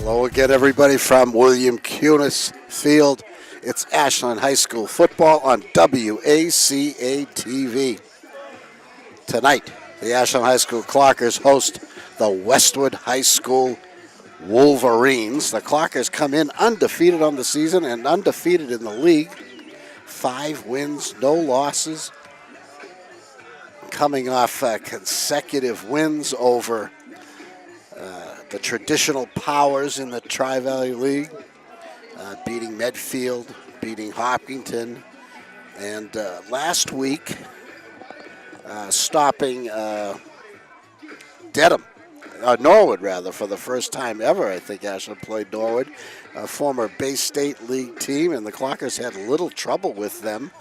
Hello again, everybody, from William Cunis Field. It's Ashland High School football on WACA-TV. Tonight, the Ashland High School Clockers host the Westwood High School Wolverines. The Clockers come in undefeated on the season and undefeated in the league. 5 wins, no losses. Coming off consecutive wins over the traditional powers in the Tri-Valley League, beating Medfield, beating Hopkinton, and last week stopping Norwood, rather, for the first time ever. I think Ashland played Norwood, a former Bay State League team, and the Clockers had little trouble with them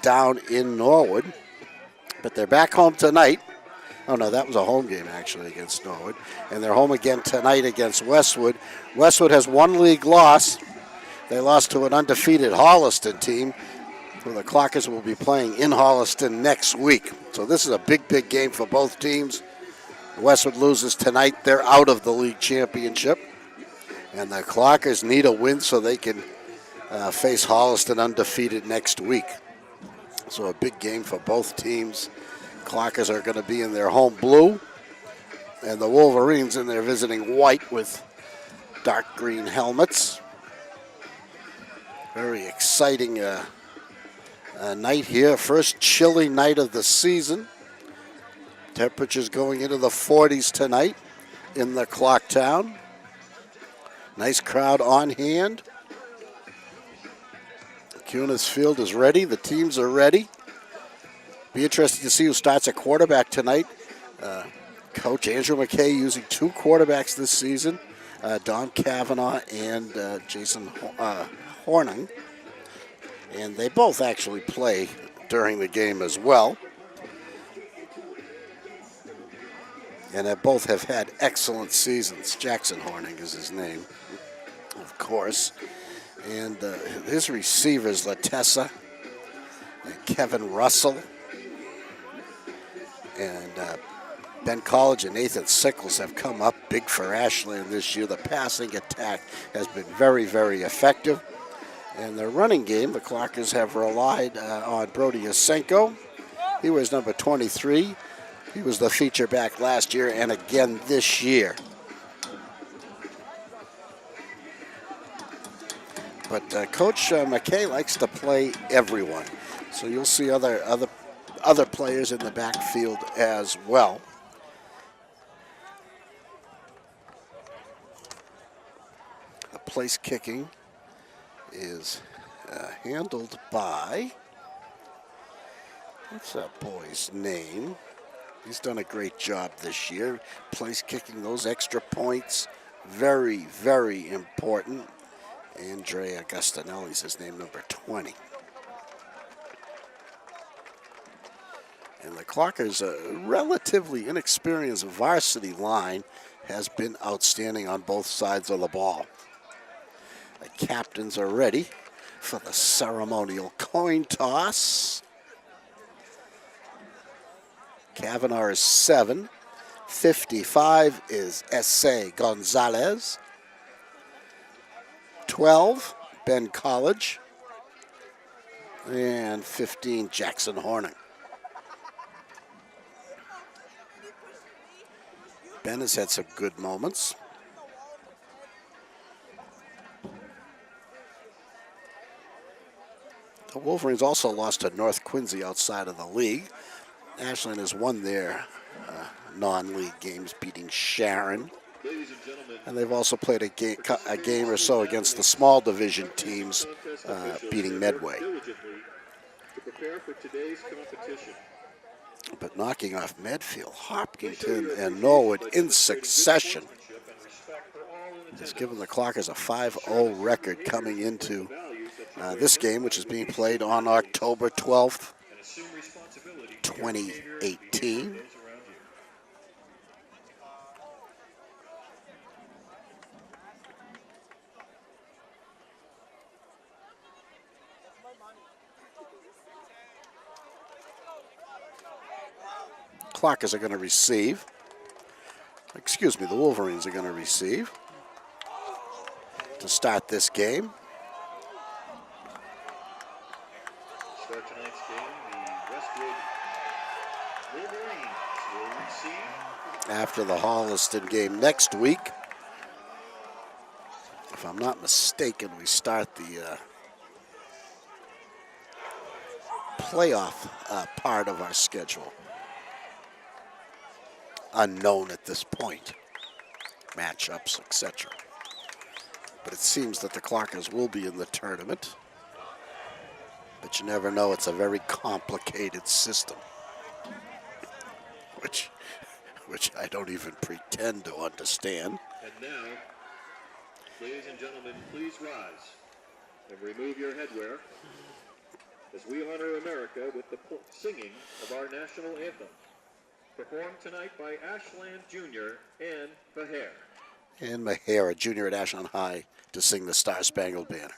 down in Norwood. But they're back home tonight. Oh, no, that was a home game, actually, against Norwood. And they're home again tonight against Westwood. Westwood has one league loss. They lost to an undefeated Holliston team, who the Clockers will be playing in Holliston next week. So this is a big, big game for both teams. Westwood loses tonight. They're out of the league championship. And the Clockers need a win so they can face Holliston undefeated next week. So a big game for both teams. Clockers are going to be in their home blue, and the Wolverines in their visiting white with dark green helmets. Very exciting night here. First chilly night of the season. Temperatures going into the 40s tonight in the Clock Town. Nice crowd on hand. Cunis Field is ready. The teams are ready. Be interested to see who starts at quarterback tonight. Coach Andrew McKay using 2 quarterbacks this season, Don Kavanaugh and Jason Horning. And they both actually play during the game as well. And they both have had excellent seasons. Jackson Horning is his name, of course. And his receivers, Latessa and Kevin Russell, and Ben College and Nathan Sickles have come up big for Ashland this year. The passing attack has been very, very effective. And the running game, the Clockers have relied on Brody Yasenko. He was number 23. He was the feature back last year and again this year. But Coach McKay likes to play everyone. So you'll see other players in the backfield as well. The place kicking is handled by, what's that boy's name? He's done a great job this year. Place kicking those extra points, very, very important. Andrea Agustinelli's his name, number 20. And the Clockers' relatively inexperienced varsity line has been outstanding on both sides of the ball. The captains are ready for the ceremonial coin toss. Kavanaugh is 7. 55 is S.A. Gonzalez. 12, Ben College. And 15, Jackson Horning. Ben has had some good moments. The Wolverines also lost to North Quincy outside of the league. Ashland has won their non-league games, beating Sharon. And they've also played a game or so against the small division teams, beating Medway. But knocking off Medfield, Hopkinton, and Norwood in succession has given the Clockers a 5-0 record coming into this game, which is being played on October 12th, 2018. Clockers are going to receive. Excuse me, the Wolverines are going to receive. to start this game. Start tonight's game, the Westwood Wolverines will receive. After the Holliston game next week. If I'm not mistaken, we start the playoff part of our schedule. Unknown at this point. Matchups, etc. But it seems that the Clarkers will be in the tournament. But you never know. It's a very complicated system, which I don't even pretend to understand. And now, ladies and gentlemen, please rise and remove your headwear as we honor America with the singing of our national anthem, performed tonight by Ashland Jr. and Maher. And Maher, a junior at Ashland High, to sing the Star Spangled Banner.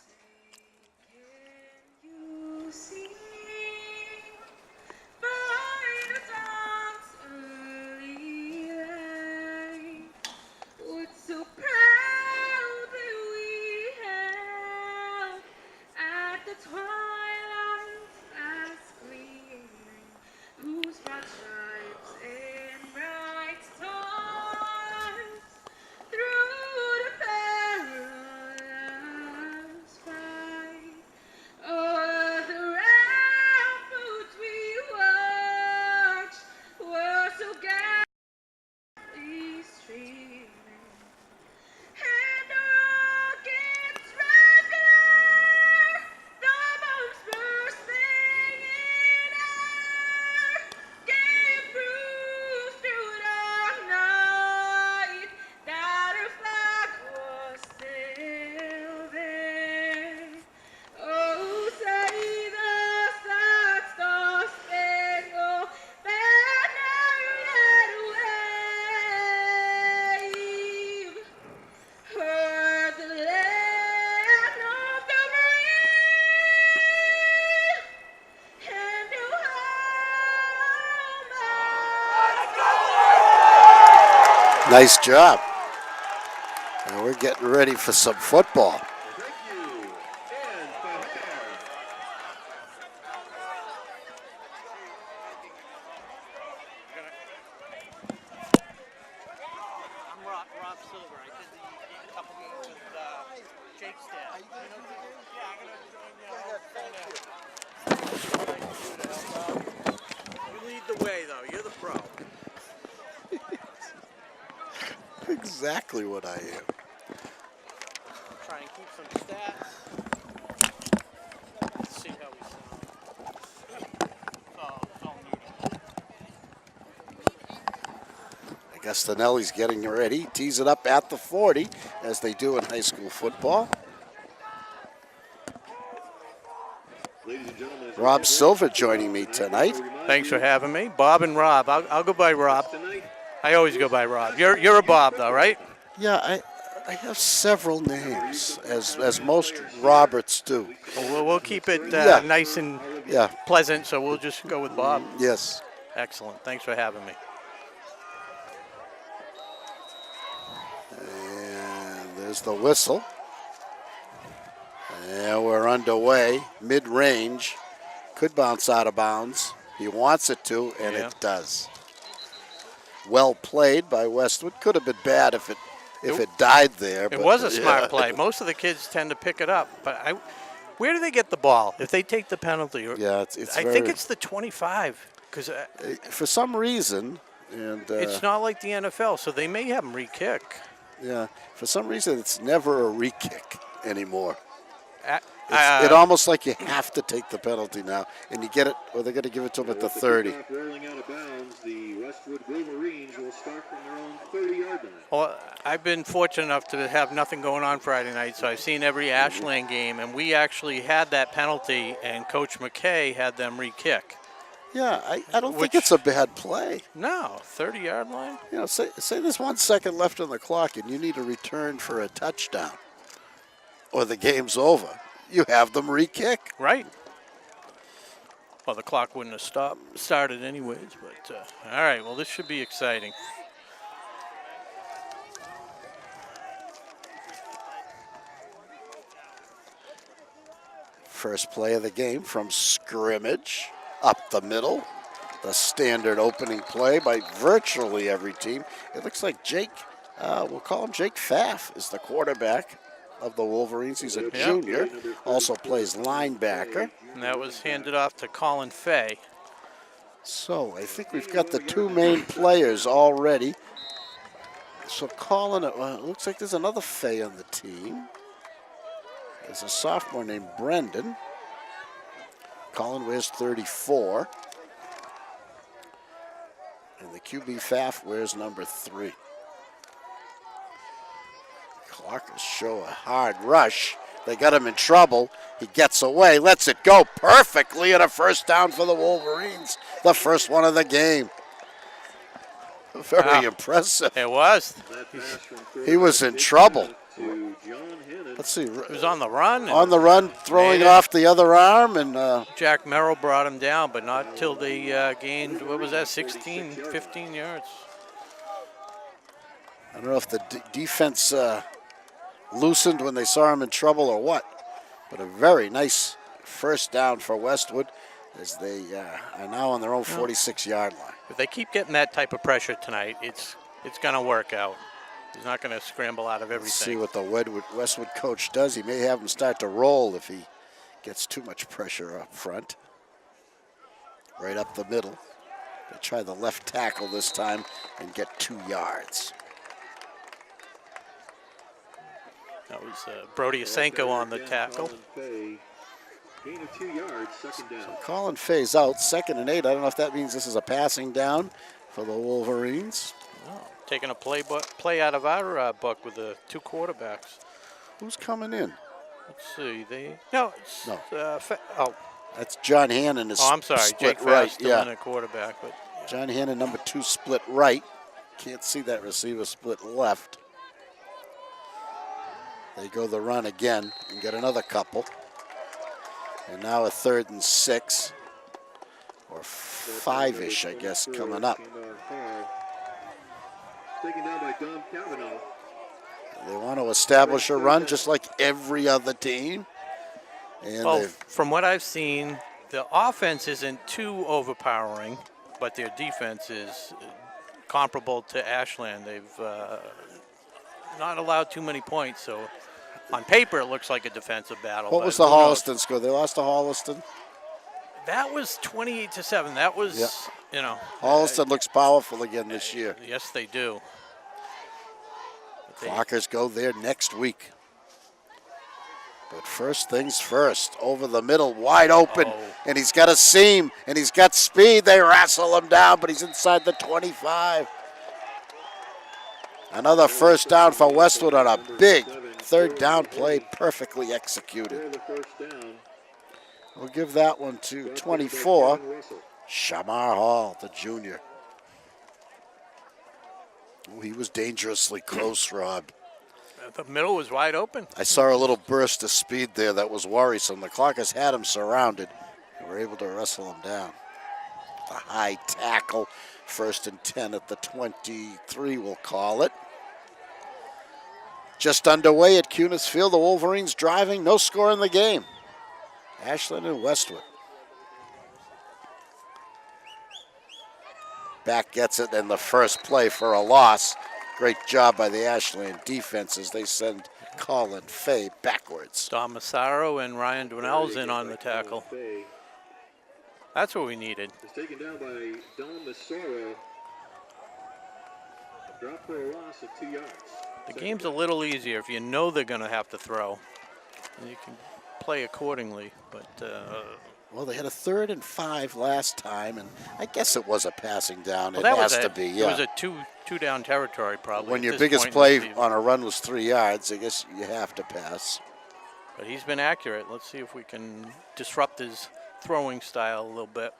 Nice job. And we're getting ready for some football. Thank you, and Maher. I'm Rob Silver. I did a couple games with Jake's dad. You lead the way, though. You're the pro. Exactly what I am. Try and keep some stats. Let's see how we sound. It's all muted. I guess Stanelli's getting ready. Tees it up at the 40, as they do in high school football. Ladies and gentlemen, Rob Silver joining me tonight. Thanks for having me. Bob and Rob. I'll go by Rob. tonight, I always go by Rob. You're a Bob, though, right? Yeah, I have several names, as most Roberts do. Well, we'll keep it Yeah. nice and Yeah, pleasant, so we'll just go with Bob. yes. Excellent. Thanks for having me. And there's the whistle. And we're underway, mid-range. Could bounce out of bounds. He wants it to, and Yeah. it does. Well played by Westwood. Could have been bad if it died there. It but, was a smart yeah. play. Most of the kids tend to pick it up, but where do they get the ball if they take the penalty? Yeah, it's I very, think it's the 25 because for some reason, and it's not like the NFL, so they may have them re-kick. yeah, for some reason it's never a re-kick anymore. Uh, It's almost like you have to take the penalty now, and you get it, or they're going to give it to them at the 30. kickoff rolling out of bounds, the Westwood Wolverines will start from their own 30-yard line. Well, I've been fortunate enough to have nothing going on Friday night, so I've seen every Ashland game, and we actually had that penalty, and Coach McKay had them re-kick. Yeah, I don't think it's a bad play. No, 30-yard line? You know, say there's 1 second left on the clock, and you need a return for a touchdown, or the game's over. You have them re-kick. Right. Well, the clock wouldn't have started anyways, but all right, well, this should be exciting. First play of the game from scrimmage, up the middle. The standard opening play by virtually every team. It looks like Jake, we'll call him Jake Pfaff, is the quarterback of the Wolverines. He's a junior, also plays linebacker. And that was handed off to Colin Fay. So I think we've got the two main players already. So Colin, it looks like there's another Fay on the team. There's a sophomore named Brendan. Colin wears 34. And the QB Pfaff wears number 3. Clockers show a hard rush. They got him in trouble. He gets away, lets it go perfectly, and a first down for the Wolverines. The first one of the game. Very impressive. It was. He was in trouble. Let's see. He was on the run. On the run, throwing off the other arm, and Jack Merrill brought him down, but not till they gained, what was that, 16, 15 yards. I don't know if the defense loosened when they saw him in trouble or what, but a very nice first down for Westwood as they are now on their own 46-yard line. If they keep getting that type of pressure tonight, it's going to work out. He's not going to scramble out of everything. Let's see what the Westwood coach does. He may have him start to roll if he gets too much pressure up front. Right up the middle. They try the left tackle this time and get 2 yards. That was Brody Asenko on the tackle. Gain of 2 yards, second down. So Colin Fay's out, 2nd and 8. I don't know if that means this is a passing down for the Wolverines. Oh, taking a play out of our book with the 2 quarterbacks. Who's coming in? Let's see. That's John Hannon is I'm sorry, split Jake right. still in a quarterback. But John Hannon, number 2, split right. Can't see that receiver split left. They go the run again and get another couple. And now a 3rd and 6, or 5-ish, I guess, coming up. Taken down by Dom Cavanaugh. They want to establish a run just like every other team. And well, from what I've seen, the offense isn't too overpowering, but their defense is comparable to Ashland. They've not allowed too many points, so on paper it looks like a defensive battle. What was the Holliston score? They lost to Holliston? That was 28-7. That was, Holliston looks powerful again this year. Yes, they do. Clockers go there next week. But first things first, over the middle, wide open, and he's got a seam, and he's got speed. They wrestle him down, but he's inside the 25. Another first down for Westwood on a big 3rd down play, perfectly executed. We'll give that one to 24, Shamar Hall, the junior. Oh, he was dangerously close, Rob. The middle was wide open. I saw a little burst of speed there that was worrisome. The Clockers had him surrounded and were able to wrestle him down. The high tackle, 1st and 10 at the 23, we'll call it. Just underway at Cunis Field, the Wolverines driving, no score in the game. Ashland and Westwood. Back gets it, and the first play for a loss. Great job by the Ashland defense as they send Colin Fay backwards. Don Massaro and Ryan Dwinell's in on the tackle. That's what we needed. It's taken down by Don Massaro. Drop for a loss of 2 yards. The game's a little easier if you know they're going to have to throw. And you can play accordingly, but well, they had a 3rd and 5 last time, and I guess it was a passing down. Well, it has to be, yeah. It was a two down territory probably. When your biggest play on a run was 3 yards, I guess you have to pass. But he's been accurate. Let's see if we can disrupt his throwing style a little bit.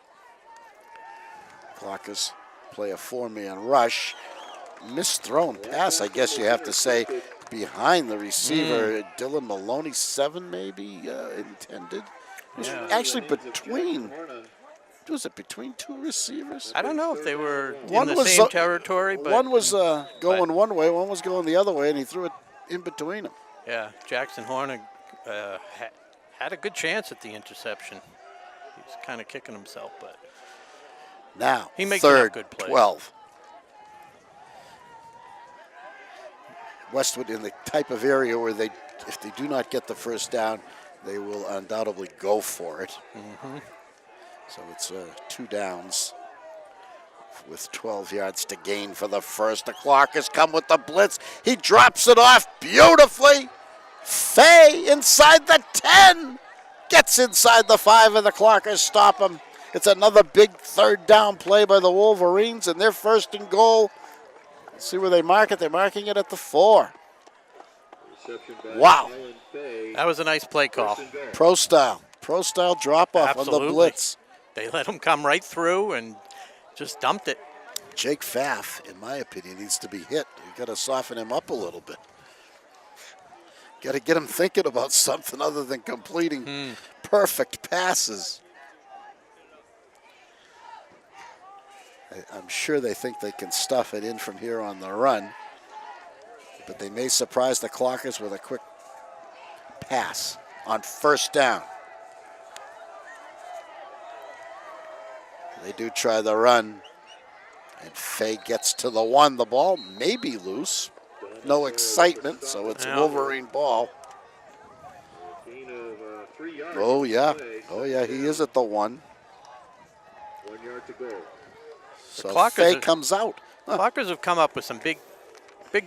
Clockers play a 4-man rush. Misthrown pass, I guess you have to say, behind the receiver. Dylan Maloney, 7 maybe intended. It was actually between, was it between 2 receivers? I don't know if they were in the same territory. But one was going one way, one was going the other way, and he threw it in between them. Yeah, Jackson Horner had a good chance at the interception. He's kind of kicking himself, but Now, he makes third, enough good plays. 12. Westwood in the type of area where if they do not get the first down, they will undoubtedly go for it. So it's 2 downs with 12 yards to gain for the first. The clock has come with the blitz. He drops it off beautifully. Fay inside the 10. Gets inside the 5, and the Clockers stop him. It's another big third down play by the Wolverines, and they're first and goal. Let's see where they mark it. They're marking it at the 4. Wow. That was a nice play call. Pro style drop off on the Absolutely. blitz. They let him come right through and just dumped it. Jake Pfaff, in my opinion, needs to be hit. You got to soften him up a little bit. Got to get him thinking about something other than completing perfect passes. I'm sure they think they can stuff it in from here on the run, but they may surprise the Clockers with a quick pass on first down. They do try the run, and Fay gets to the 1. The ball may be loose. No excitement, so it's Wolverine ball. Oh, yeah. Oh, yeah, he is at the 1. 1 yard to go. So Fay comes out. Clockers have come up with some big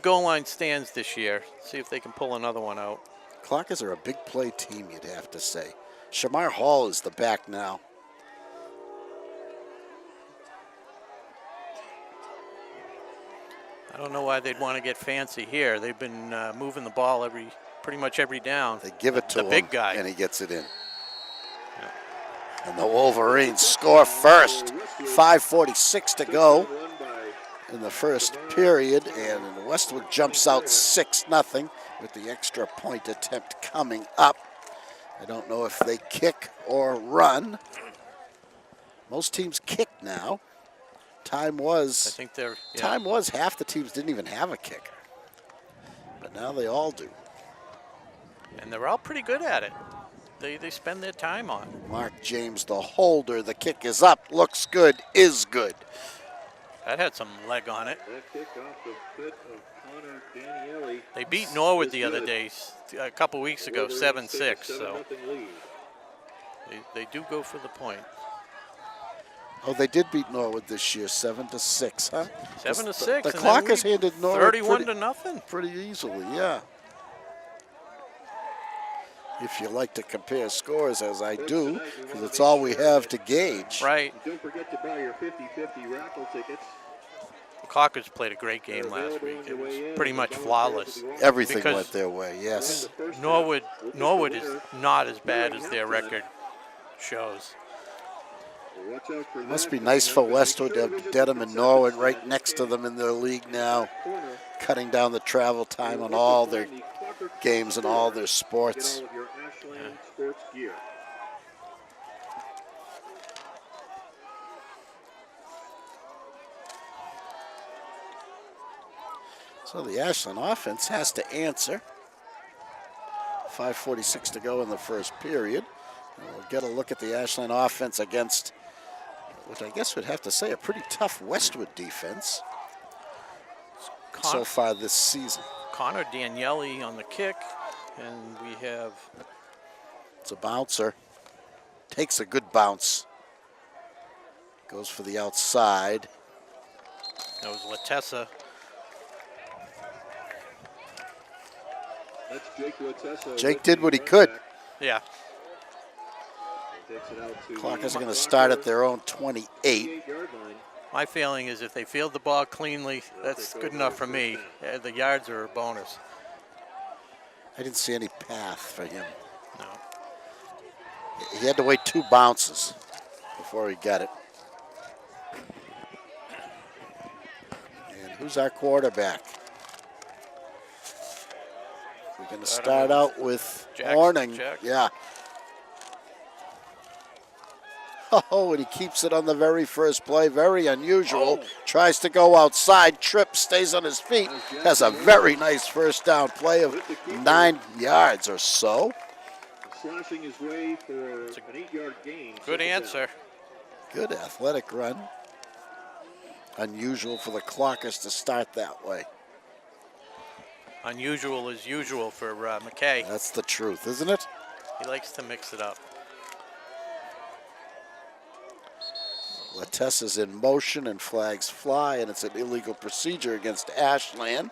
goal line stands this year. See if they can pull another one out. Clockers are a big play team, you'd have to say. Shamar Hall is the back now. I don't know why they'd want to get fancy here. They've been moving the ball pretty much every down. They give it to the him, big guy, and he gets it in. And the Wolverines score first. 5:46 to go in the first period, and Westwood jumps out 6-0 with the extra point attempt coming up. I don't know if they kick or run. Most teams kick now. Time was half the teams didn't even have a kicker, but now they all do. And they're all pretty good at it. They spend their time on. Mark James, the holder. The kick is up. Looks good. Is good. That had some leg on it. That kick off the foot of Connor Daniele. They beat Norwood the other day, a couple weeks ago, 7-6. So they do go for the point. Oh, they did beat Norwood this year, 7-6, huh? 7-6. The Clockers handed Norwood 31-0. pretty easily, yeah. If you like to compare scores, as I do, because it's all we have to gauge. Right. Don't forget to buy your 50-50 raffle tickets. The Clockers played a great game last week. It was pretty much flawless. Everything went their way, yes. Norwood is not as bad as their record shows. It must be nice for Westwood to have Dedham and Norwood right next to them in their league now, cutting down the travel time on all their games and all their sports. So the Ashland offense has to answer. 5:46 to go in the first period. And we'll get a look at the Ashland offense against, which I guess would have to say, a pretty tough Westwood defense so far this season. Connor Daniele on the kick, and we have... It's a bouncer. Takes a good bounce. Goes for the outside. That was Latessa. That's Jake Latessa. Jake did what he could. Yeah. Clockers are going to start at their own 28. My feeling is if they field the ball cleanly, that's good enough for me. The yards are a bonus. I didn't see any path for him. No. He had to wait 2 bounces before he got it. And who's our quarterback? We're going to start out with Horning. Yeah. Oh, and he keeps it on the very first play. Very unusual. Tries to go outside. Trips, stays on his feet. Has a very nice first down play of 9 yards or so. slashing his way for an 8-yard gain. Good answer. Good athletic run. Unusual for the Clockers to start that way. Unusual as usual for McKay. That's the truth, isn't it? He likes to mix it up. Latessa's in motion and flags fly, and it's an illegal procedure against Ashland.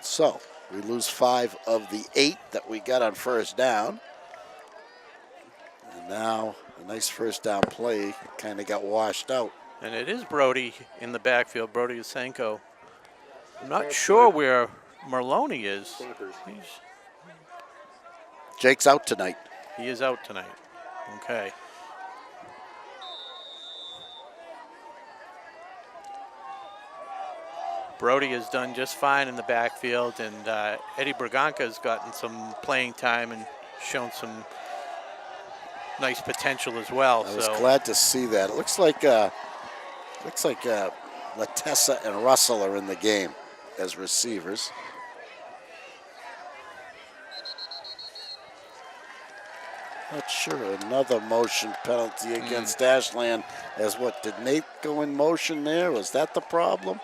So we lose 5 of the 8 that we got on first down. And now a nice first down play kind of got washed out. And it is Brody in the backfield, Brody Usenko. I'm not sure where Merloni is. Jake's out tonight. He is out tonight. Okay. Brody has done just fine in the backfield, and Eddie Braganca has gotten some playing time and shown some nice potential as well. I was glad to see that. It looks like Latessa and Russell are in the game as receivers. Not sure. Another motion penalty against Ashland. As what, did Nate go in motion there? Was that the problem?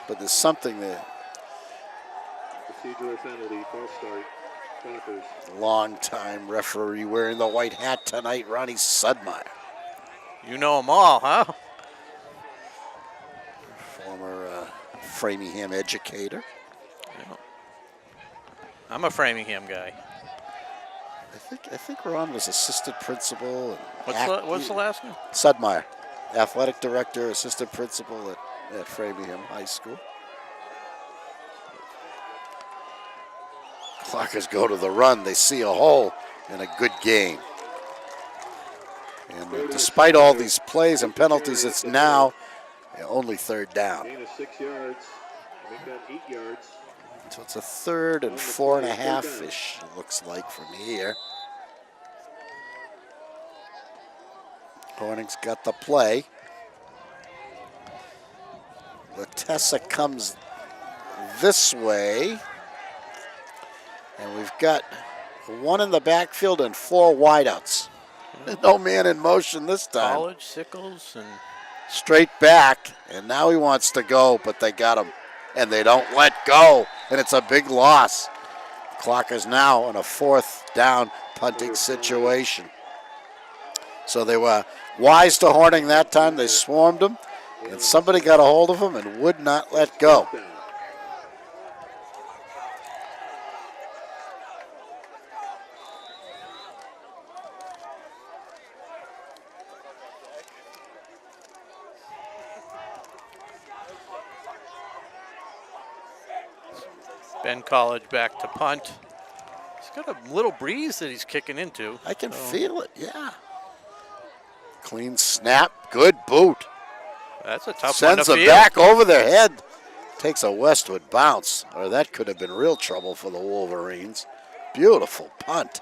But there's something there. Procedural penalty, false start. Clockers. Long-time referee wearing the white hat tonight, Ronnie Sudmeyer. You know them all, huh? Former Framingham educator. Yeah. I'm a Framingham guy. I think Ron was assistant principal. And What's the last name? Sudmeyer, athletic director, assistant principal at Framingham High School. Clockers go to the run. They see a hole in a good game. And despite all these plays and penalties, it's now only third down. Gain of 6 yards. Make that 8 yards. So it's a 3rd and 4.5-ish, it looks like from here. Horning's got the play. Latessa comes this way. And we've got 1 in the backfield and 4 wideouts. No man in motion this time. College, Sickles, and Straight back, and now he wants to go, but they got him. And they don't let go, and it's a big loss. Clockers now in a 4th down punting situation. So they were wise to Horning that time. They swarmed him, and somebody got a hold of him and would not let go. Ben College back to punt. He's got a little breeze that he's kicking into. I can feel it, yeah. Clean snap, good boot. That's a tough Sends one to it field. back over their head. Takes a Westwood bounce, or that could have been real trouble for the Wolverines. Beautiful punt.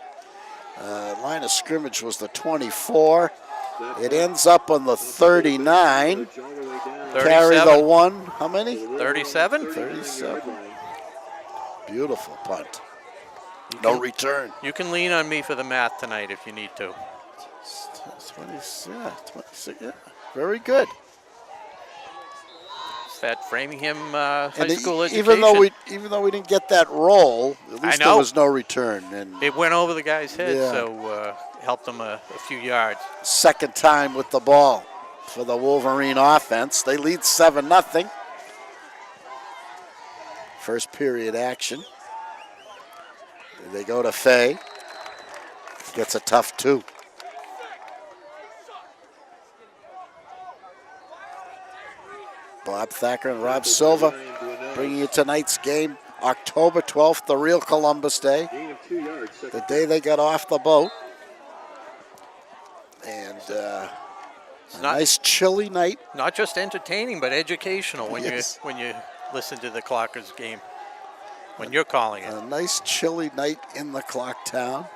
Line of scrimmage was the 24. It ends up on the 39. 37. Carry the 1. How many? 37? 37. Beautiful punt. No return. You can lean on me for the math tonight if you need to. 26, yeah. Very good. It's that Framingham high school education. Even though we didn't get that roll, at least there was no return. And it went over the guy's head, Yeah. so helped him a few yards. second time with the ball for the Wolverine offense. They lead 7-0. First period action. They go to Fay. Gets a tough 2. Bob Thacker and Rob Silva bringing you tonight's game. October 12th, the real Columbus Day. Gain of 2 yards. The day they got off the boat. And nice chilly night. Not just entertaining, but educational when Yes. you listen to the Clockers game. When you're calling it. A nice chilly night in the clock town.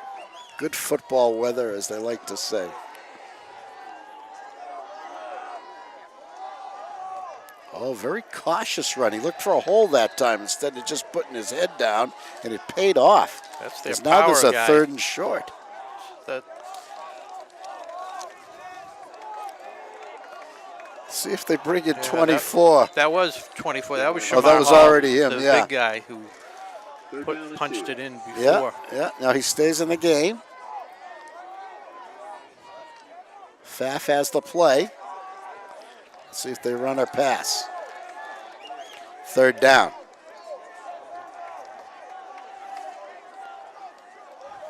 Good football weather, as they like to say. Oh, very cautious run. He looked for a hole that time instead of just putting his head down, and it paid off. That's their 'Cause now there's power a guy. 3rd and short. That, See if they bring in Yeah, 24. that was 24. That was Shamar Oh, that was Hall, already him, the yeah. big guy who Third down and punched 2. it in Yeah, before. yeah. Now he stays in the game. Pfaff has the play. Let's see if they run or pass. 3rd down.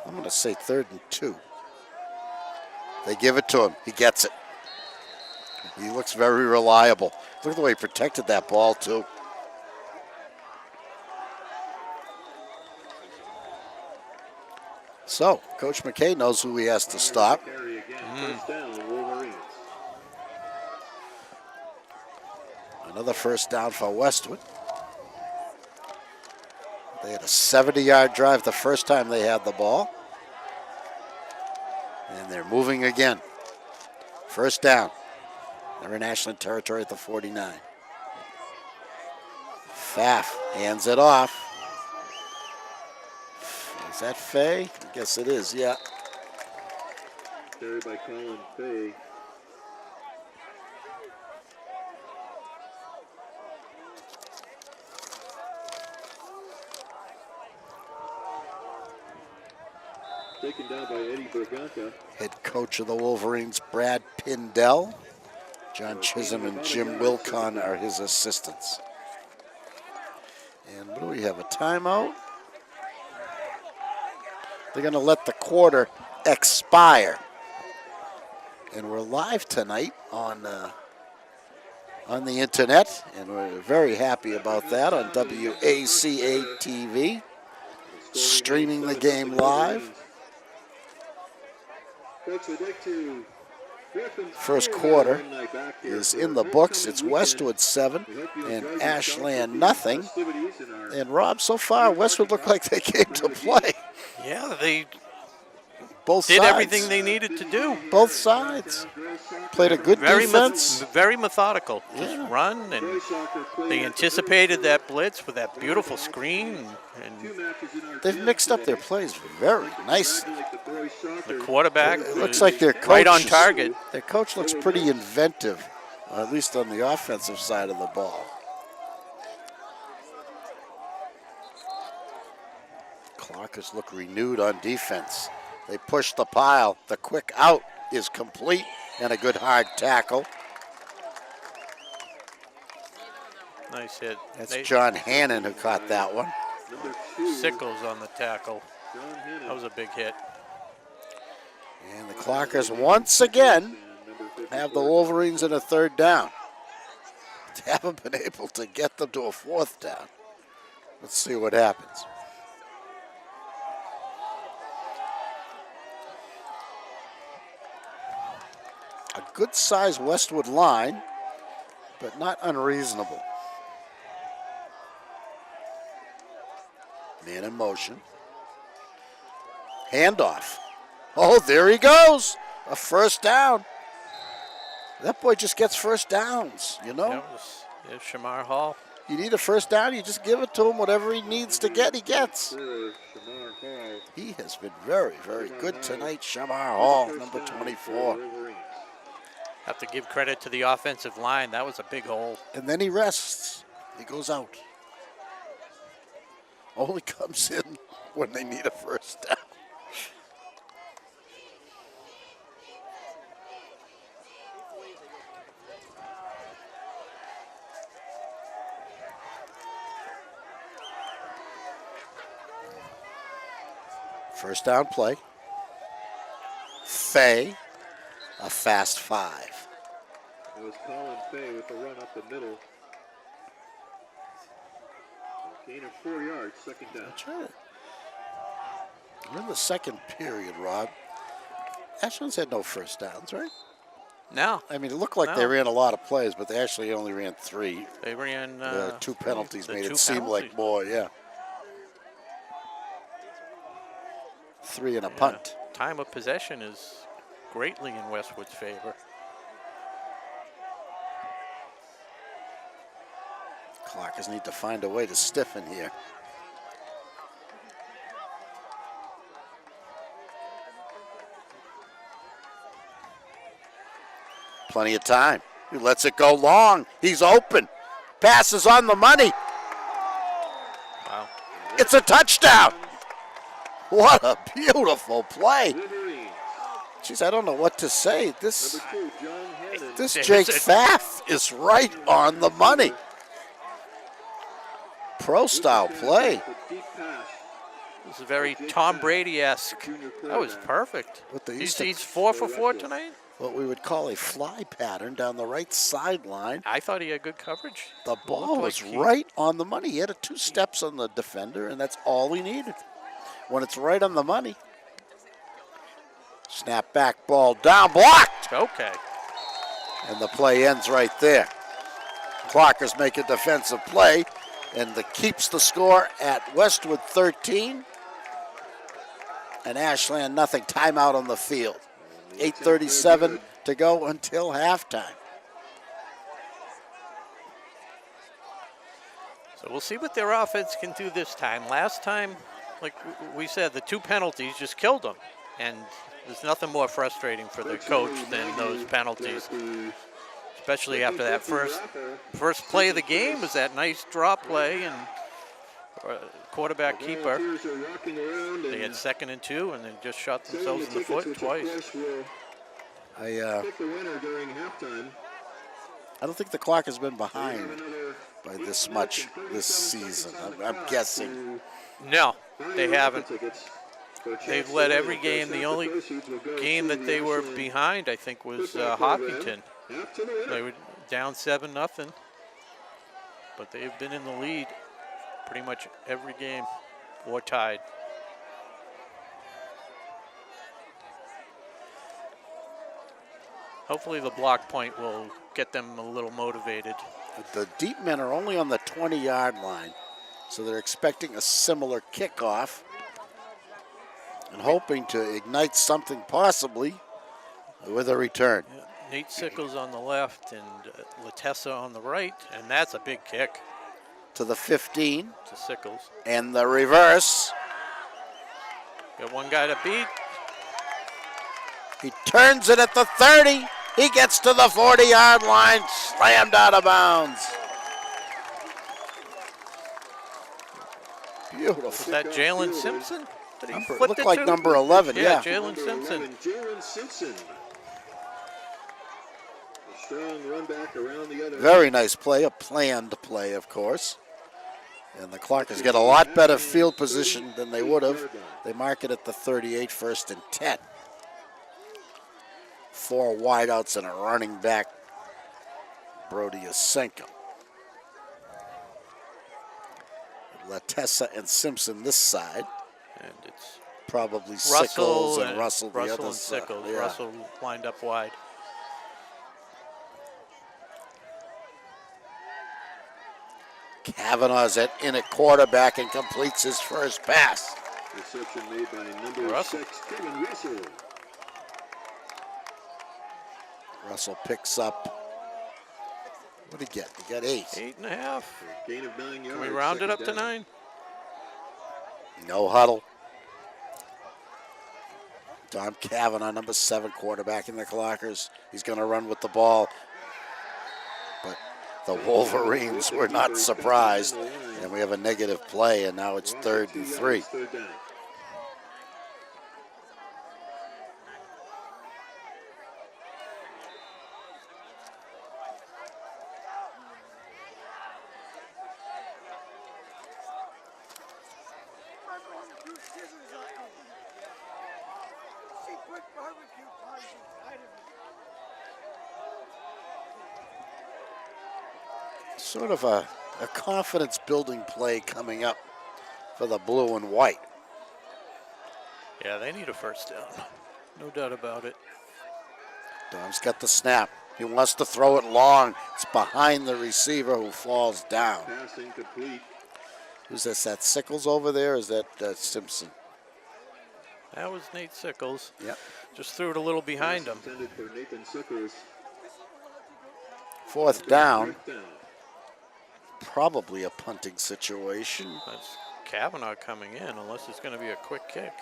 I'm going to say 3rd and 2. They give it to him. He gets it. He looks very reliable. Look at the way he protected that ball, too. So, Coach McKay knows who he has to stop. Carry again. First down, Wolverines. Another first down for Westwood. They had a 70-yard drive the first time they had the ball. And they're moving again. First down. They're in Ashland territory at the 49. Pfaff hands it off. Is that Fay? I guess it is, yeah. Carried by Colin Fay. Taken down by Eddie Berganca. Head coach of the Wolverines, Brad Pindell. John Chisholm and Jim Wilcon are his assistants. And what do we have, a timeout? They're going to let the quarter expire. And we're live tonight on the internet, and we're very happy about that on WACA-TV, streaming the game live. Folks, we'd like to First quarter is in the books. It's Westwood 7 and Ashland nothing. And Rob, so far Westwood looked like they came to play. Yeah, they Both did sides. everything they needed to do. Both sides played a good defense. Very methodical. Just Yeah. run, and they anticipated that blitz with that beautiful screen. And They've mixed up their plays very nicely. the quarterback It looks like their coach right on is- target. Their coach looks pretty inventive, at least on the offensive side of the ball. Clockers look renewed on defense. They push the pile. The quick out is complete, and a good hard tackle. Nice hit. That's John Hannon who caught that one. Sickles on the tackle. That was a big hit. And the Clockers once again have the Wolverines in a third down. They haven't been able to get them to a fourth down. Let's see what happens. A good-sized Westwood line, but not unreasonable. Man in motion. Handoff. Oh, there he goes. A first down. That boy just gets first downs, you know? That was Shamar Hall. You need a first down, you just give it to him. Whatever he needs to get, he gets. He has been very, very good tonight, Shamar Hall, number 24. Have to give credit to the offensive line. That was a big hole. And then he rests. He goes out. Only comes in when they need a first down. First down play. Fay, a fast 5. It was Colin Fay with the run up the middle. Gain of 4 yards, second down. That's right. We're in the second period, Rod. Ashland's had no first downs, right? No. I mean, it looked like they No. ran a lot of plays, but they actually only ran 3. They ran The 2 penalties the made 2 it seem like penalties. more, yeah. 3 and a punt. Time of possession is greatly in Westwood's favor. Clockers need to find a way to stiffen here. Plenty of time. He lets it go long. He's open. Passes on the money. Wow. It's a touchdown. What a beautiful play. Jeez, I don't know what to say. This Jake Pfaff is right on the money. Pro-style play. This is very Tom Brady-esque. That was perfect. He's 4 for 4 tonight. What we would call a fly pattern down the right sideline. I thought he had good coverage. The ball was right on the money. He had 2 steps on the defender, and that's all he needed. When it's right on the money. Snap back, ball down, blocked. Okay. And the play ends right there. Clockers make a defensive play, and keeps the score at Westwood 13. And Ashland nothing. Timeout on the field. 8:37 to go until halftime. So we'll see what their offense can do this time. Last time, like we said, the 2 penalties just killed them. And there's nothing more frustrating for the coach than those penalties. Especially after that first play of the game was that nice drop play and quarterback keeper. They had 2nd and 2 and they just shot themselves in the foot twice. I don't think the clock has been behind by this much this season. I'm guessing. No, they haven't. They've led every game. The only game that they were behind, I think, was Hopkinton. They were down 7-0, but they've been in the lead pretty much every game or tied. Hopefully the block point will get them a little motivated. The deep men are only on the 20-yard line, so they're expecting a similar kickoff and hoping to ignite something possibly with a return. Yeah, Nate Sickles on the left and Latessa on the right, and that's a big kick. To the 15. To Sickles. And the reverse. Got one guy to beat. He turns it at the 30. He gets to the 40-yard line, slammed out of bounds. Beautiful. Was that Jalen Simpson? Looked like number 11, yeah. Jalen Simpson. Jalen Simpson. A strong run back around the other. Very nice play, a planned play, of course. And the Clockers get a lot better field position than they would have. They mark it at the 38, 1st and 10. 4 wideouts and a running back, Brody Yasenko. Latessa and Simpson this side. And it's probably Sickles and Russell the other side. Sickles. Yeah. Russell lined up wide. Kavanaugh's in at quarterback and completes his first pass. Reception made by number 6, Kevin Russell. Russell picks up. What did he get? He got 8. 8.5. Gain of 9 yards. Can we round it up to 9? No huddle. Don Kavanaugh, number 7 quarterback in the Clockers. He's going to run with the ball. But the Wolverines were not surprised. And we have a negative play, and now it's 3rd and 3. Sort of a confidence-building play coming up for the blue and white. Yeah, they need a first down. No doubt about it. Dom's got the snap. He wants to throw it long. It's behind the receiver who falls down. Pass incomplete. Who's this? That Sickles over there? Or is that Simpson? That was Nate Sickles. Yep. Just threw it a little behind him. Intended for Nathan Sickles. 4th down. probably a punting situation. That's Kavanaugh coming in, unless it's going to be a quick kick.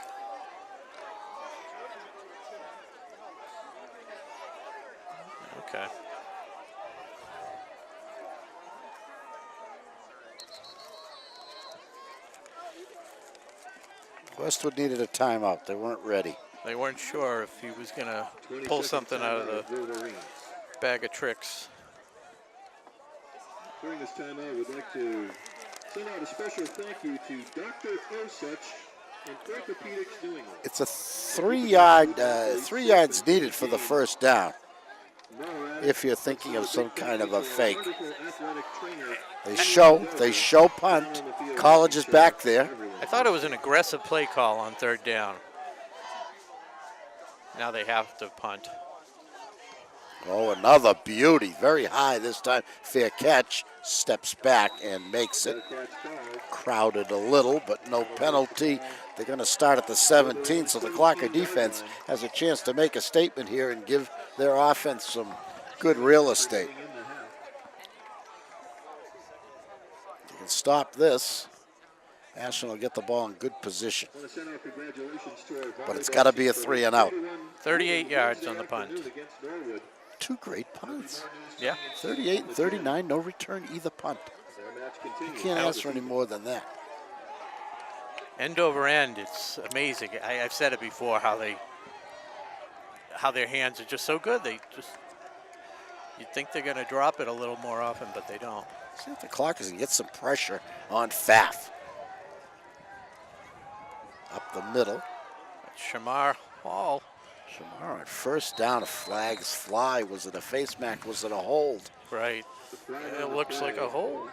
Okay. Westwood needed a timeout. They weren't ready. They weren't sure if he was going to pull something out of the bag of tricks. During this timeout, we'd like to send out a special thank you to Dr. Osuch and Orthopedics New England. It's a 3 yards needed for the first down. If you're thinking of some kind of a fake. They show punt. College is back there. I thought it was an aggressive play call on third down. Now they have to punt. Oh, another beauty. Very high this time. Fair catch. Steps back and makes it. Crowded a little, but no penalty. They're going to start at the 17, so the Clocker defense has a chance to make a statement here and give their offense some good real estate. You can stop this. Ashland will get the ball in good position. But it's got to be a 3 and out. 38 yards on the punt. 2 great punts. Yeah. 38 and 39, no return either punt. You can't ask for any more than that. End over end, it's amazing. I've said it before how their hands are just so good. You'd think they're going to drop it a little more often, but they don't. See if the Clockers can get some pressure on Pfaff. Up the middle. Shamar Hall. Shamar at first down, a flags fly. Was it a face mask? Was it a hold? Right. It looks like a hold.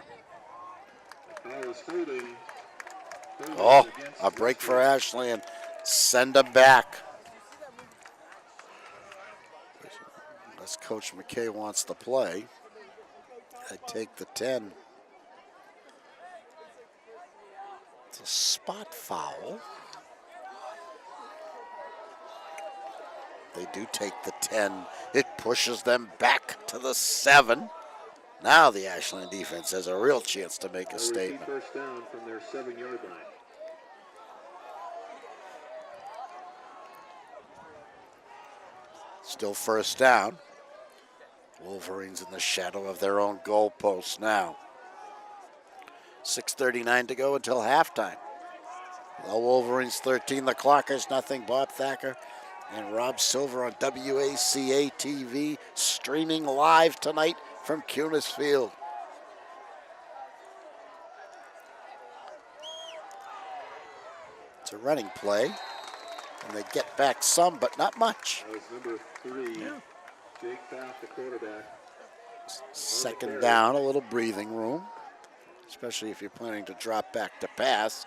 Oh, a break for Ashland. Send them back. Unless Coach McKay wants to play, I'd take the 10. It's a spot foul. They do take the 10. It pushes them back to the 7. Now the Ashland defense has a real chance to make a statement. First down from their 7-yard line. Still first down. Wolverines in the shadow of their own goalpost now. 6:39 to go until halftime. The Wolverines 13, the Clockers nothing. Bob Thacker and Rob Silver on WACA-TV, streaming live tonight from Cunis Field. It's a running play, and they get back some, but not much. That was number 3, Jake Pfaff, the quarterback. Second down, a little breathing room, especially if you're planning to drop back to pass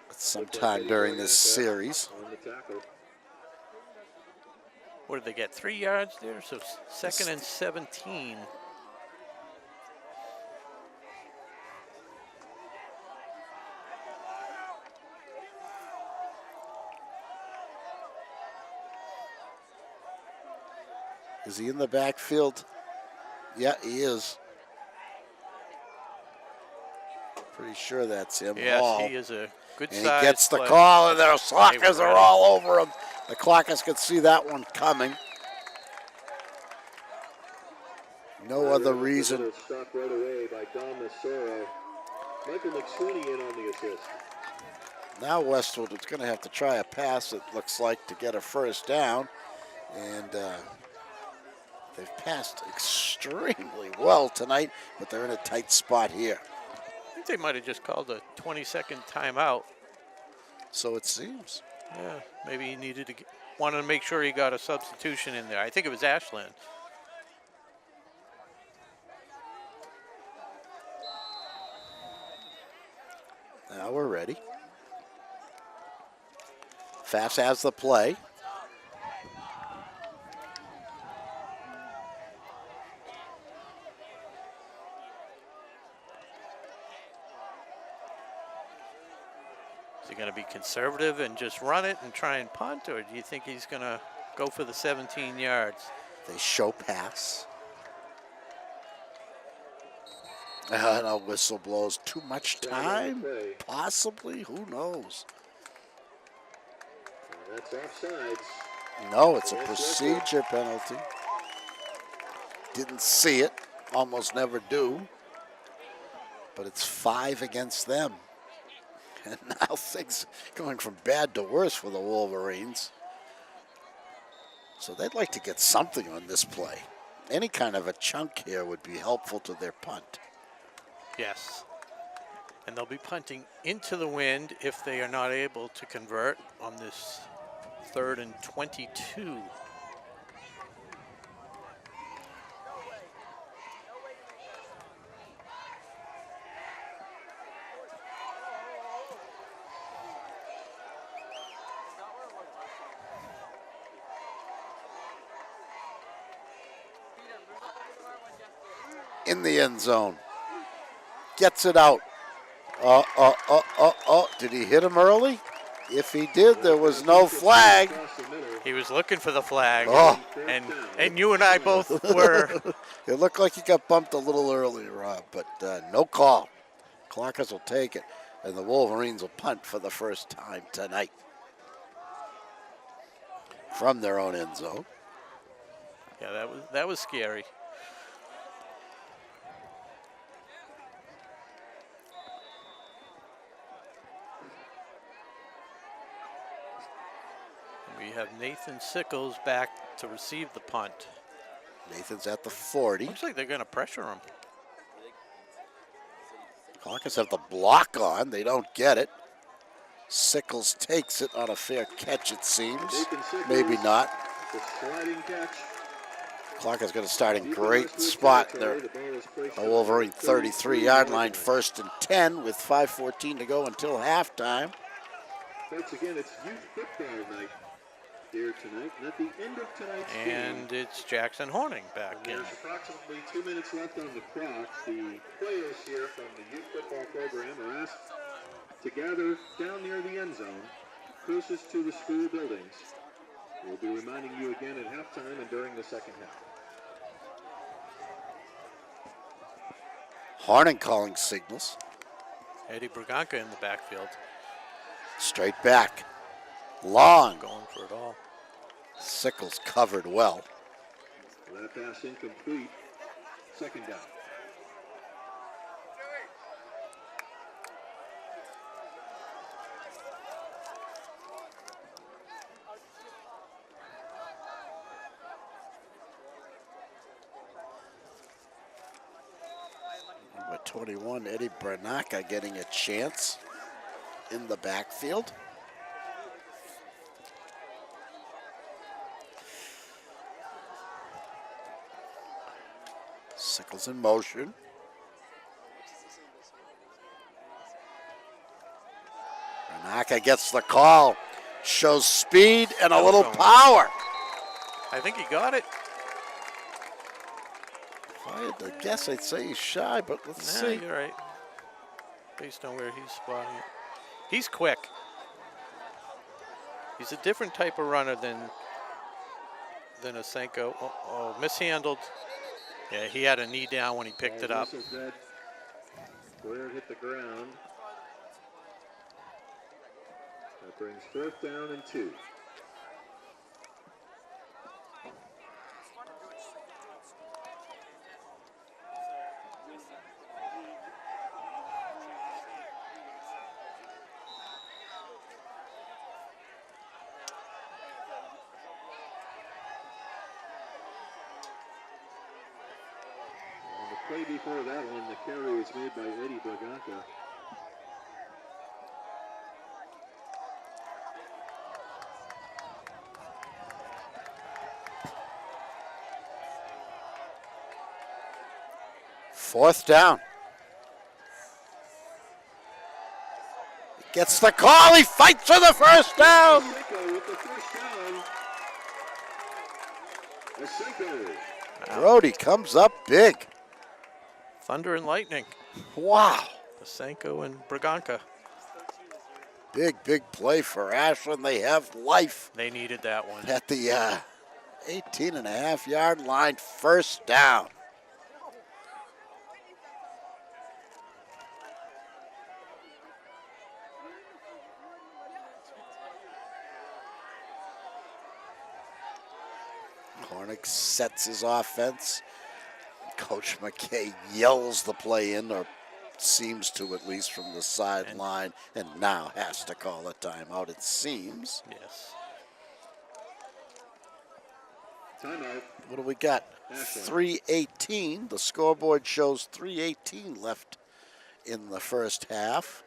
at some time during this series. On the tackle. What did they get? 3 yards there? So second and 17. Is he in the backfield? Yeah, he is. Pretty sure that's him. Yes, Hall. he is a good And size he gets the player. call, and their Clockers are all over him. The Clockers could see that one coming. No other reason. Stopped right away by Don Massoro. Michael McSweeney in on the assist. Now Westwood is going to have to try a pass, it looks like, to get a first down. And they've passed extremely well tonight, but they're in a tight spot here. I think they might have just called a 20-second timeout. So it seems. Yeah, maybe he needed to wanted to make sure he got a substitution in there. I think it was Ashland. Now we're ready. Pfaff has the play. Is he going to be conservative and just run it and try and punt, or do you think he's going to go for the 17 yards? They show pass. No whistle blows. Too much Flag on the time? play. Possibly. Who knows? That's offsides. No, it's a procedure penalty. Didn't see it. Almost never do. But it's 5 against them. And now things going from bad to worse for the Wolverines. So they'd like to get something on this play. Any kind of a chunk here would be helpful to their punt. Yes. And they'll be punting into the wind if they are not able to convert on this 3rd and 22. In the end zone. Gets it out. Did he hit him early? If he did, there was no flag. He was looking for the flag, Oh. and you and I both were. It looked like he got bumped a little early, Rob, but no call. Clockers will take it, and the Wolverines will punt for the first time tonight from their own end zone. Yeah, that was scary. We have Nathan Sickles back to receive the punt. Nathan's at the 40. Looks like they're going to pressure him. Clockers have the block on. They don't get it. Sickles takes it on a fair catch, it seems. Maybe not. The sliding catch. Clockers going to start in great spot there. The Wolverine 33-yard line, 1st and 10 with 5:14 to go until halftime. Folks, again, it's youth football night here tonight, and at the end of tonight's game, And it's Jackson Horning back in. there's approximately 2 minutes left on the clock. The players here from the youth football program are asked to gather down near the end zone, closest to the school buildings. We'll be reminding you again at halftime and during the second half. Horning calling signals. Eddie Braganca in the backfield, Straight back. Long. going for it all. Sickles covered well. That pass incomplete. Second down. Number 21, Eddie Branaka getting a chance in the backfield. Sickles in motion. Branaka gets the call. Shows speed and a little power. I think he got it. If I had to guess, I'd say he's shy, but let's Nah, see. you're right. Based on where he's spotting it. He's quick. He's a different type of runner than Asenko. Oh, mishandled. Yeah, he had a knee down when he picked it up. Where it hit the ground. That brings 4th down and 2. Play before that one, the carry was made by Eddie Braganca. Fourth down. Gets the call. He fights for the first down. Asenko with the first down. Asenko. Brody comes up big. Thunder and lightning. Wow. Asenko and Braganca. Big play for Ashland. They have life They needed that one. at the 18.5-yard line, first down. Hornick sets his offense. Coach McKay yells the play in, or seems to at least from the sideline, and now has to call a timeout, it seems. Yes. Timeout. What do we got? 3:18. The scoreboard shows 3:18 left in the first half.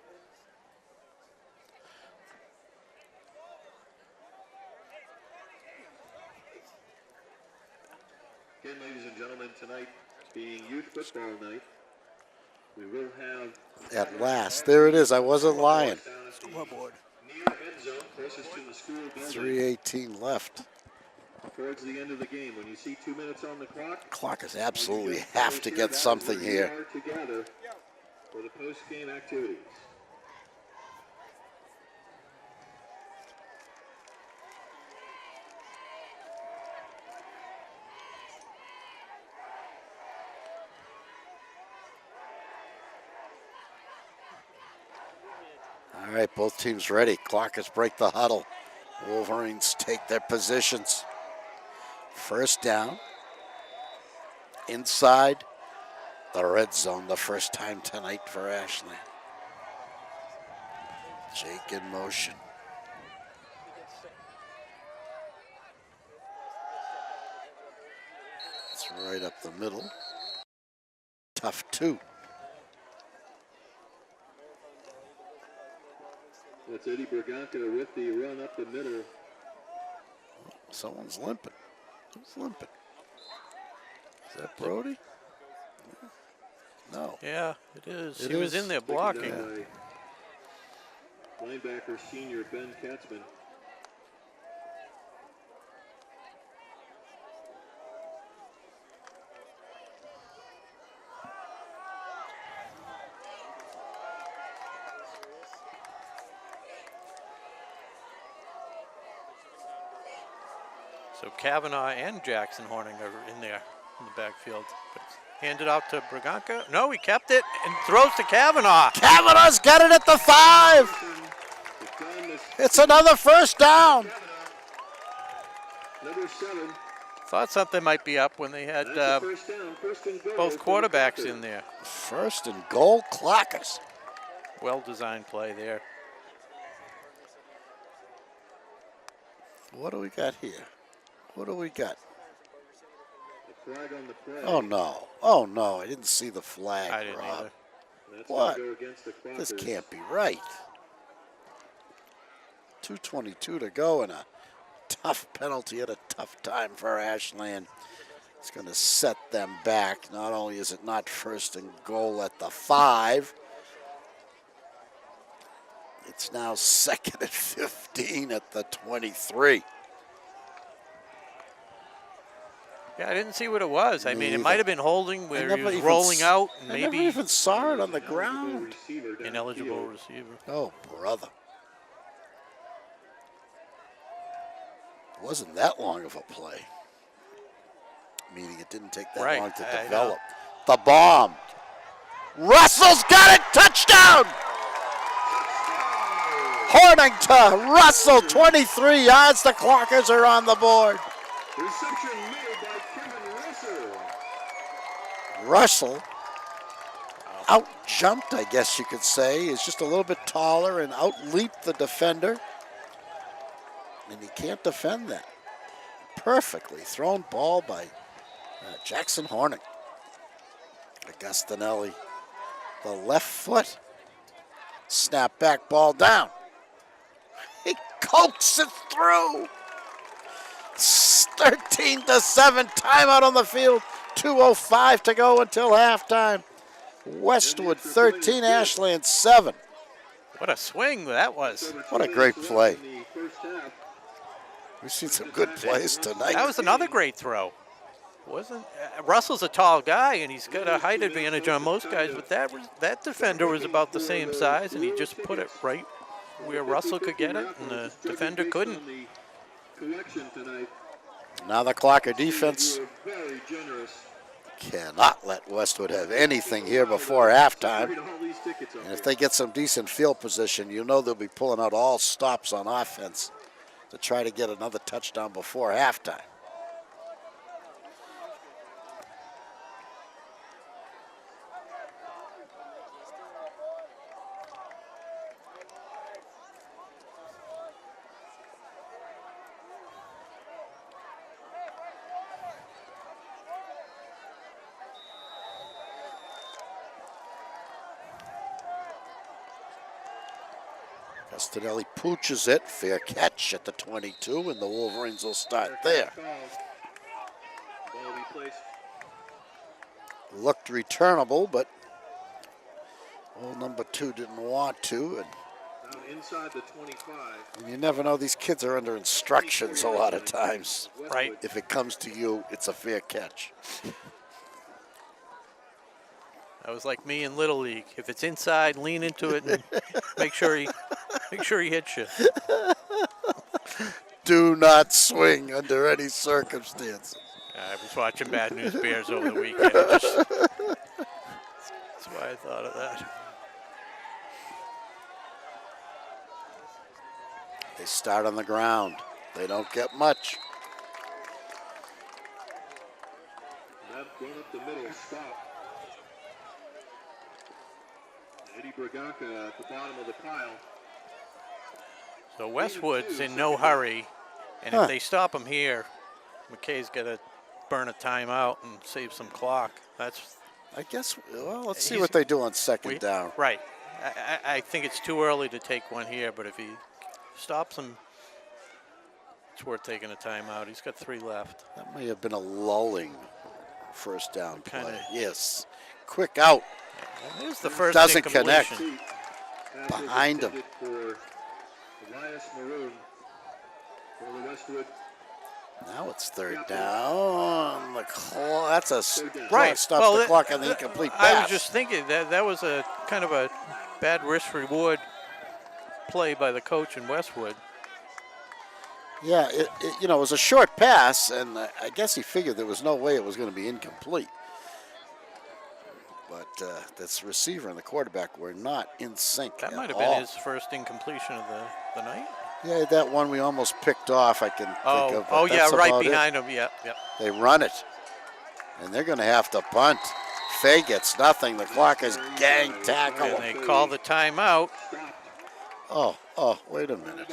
Again, ladies and gentlemen, tonight being youth football night, we will have... At last. There it is. I wasn't lying. Scoreboard. Near end zone, closest to the school building. 3:18 left. Towards the end of the game, when you see 2 minutes on the clock, Clockers absolutely have to get something here. Together for the post-game activities. All right, both teams ready. Clockers break the huddle. Wolverines take their positions. First down. Inside the red zone, the first time tonight for Ashland. Jake in motion. It's right up the middle. Tough two. That's Eddie Berganca with the run up the middle. Someone's limping. Who's limping? Is that Brody? No. Yeah, it is. It He was is. in there Taken blocking. down by linebacker senior Ben Katzman. So Kavanaugh and Jackson Horning are in there in the backfield. But it's handed out to Braganca. No, he kept it and throws to Kavanaugh. Kavanaugh's got it at the 5. It's another first down. Number 7. Thought something might be up when they had That's a first down, first and goal both for the quarterbacks Clockers. in there. First and goal, Clockers. Well-designed play there. What do we got here? What do we got? The flag on the play. Oh, no. Oh, no. I didn't see the flag, I didn't Rob. either. That's What? gonna go against the Clockers. This can't be right. 2:22 to go, and a tough penalty at a tough time for Ashland. It's going to set them back. Not only is it not first and goal at the 5, it's now second and 15 at the 23. Yeah, I didn't see what it was. I mean, it Neither. might have been holding where he never was even rolling s- out and I never maybe even saw it on the ground. Receiver downfield. ineligible receiver. Oh, brother. It wasn't that long of a play. Meaning it didn't take that Right, long to I know. develop. The bomb. Russell's got it. Touchdown. Horning to Russell. 23 yards. The Clockers are on the board. Reception made by Kevin Russell. Russell out-jumped, I guess you could say. Is just a little bit taller and out-leaped the defender. And he can't defend that. Perfectly thrown ball by Jackson Hornick. Augustinelli, the left foot. Snap back ball down. He coaxes it through. 13-7, timeout on the field. 2:05 to go until halftime. Westwood 13, Ashland 7. What a swing that was. What a great play. In the first half. We've seen some good plays tonight. That was another great throw. Wasn't Russell's a tall guy and he's got a height advantage on most guys, but that defender was about the same size and he just put it right where Russell could get it and the defender couldn't. On the collection tonight, Now the Clocker defense you were very generous. cannot let Westwood have anything here before halftime. Carried all these tickets up And if here. they get some decent field position, you know they'll be pulling out all stops on offense to try to get another touchdown before halftime. Castanelli pooches it. Fair catch at the 22, and the Wolverines will start there. Ball will be placed. Looked returnable, but old number 2 didn't want to. And Down inside the 25. you never know, these kids are under instructions a lot of times. Right. If it comes to you, it's a fair catch. That was like me in Little League. If it's inside, lean into it and make sure he hits you. Do not swing under any circumstances. I was watching Bad News Bears over the weekend. That's why I thought of that. They start on the ground. They don't get much. That run up the middle, stop. Eddie Braganca at the bottom of the pile. So Westwood's in no hurry, and if they stop him here, McKay's got to burn a timeout and save some clock. That's. I guess, well, let's see what they do on second down. Right. I think it's too early to take one here, but if he stops him, it's worth taking a timeout. He's got 3 left. That may have been a lulling first down play. Kinda. Yes. Quick out. Here's the first Doesn't incompletion. connect. Behind him. For Elias Maroon for the Westwood. Now it's third down. The clock, that's a Right. Stops Well, the clock on the incomplete pass. I was just thinking that was a kind of a bad risk reward play by the coach in Westwood. Yeah, it was a short pass, and I guess he figured there was no way it was going to be incomplete. But this receiver and the quarterback were not in sync. That might have all. been his first incompletion of the night. Yeah, that one we almost picked off, I can think of. Oh, but yeah, that's right about behind him. Yeah. They run it, and they're going to have to punt. Fay gets nothing. The clock is gang tackle. And they call the timeout. Oh, wait a minute.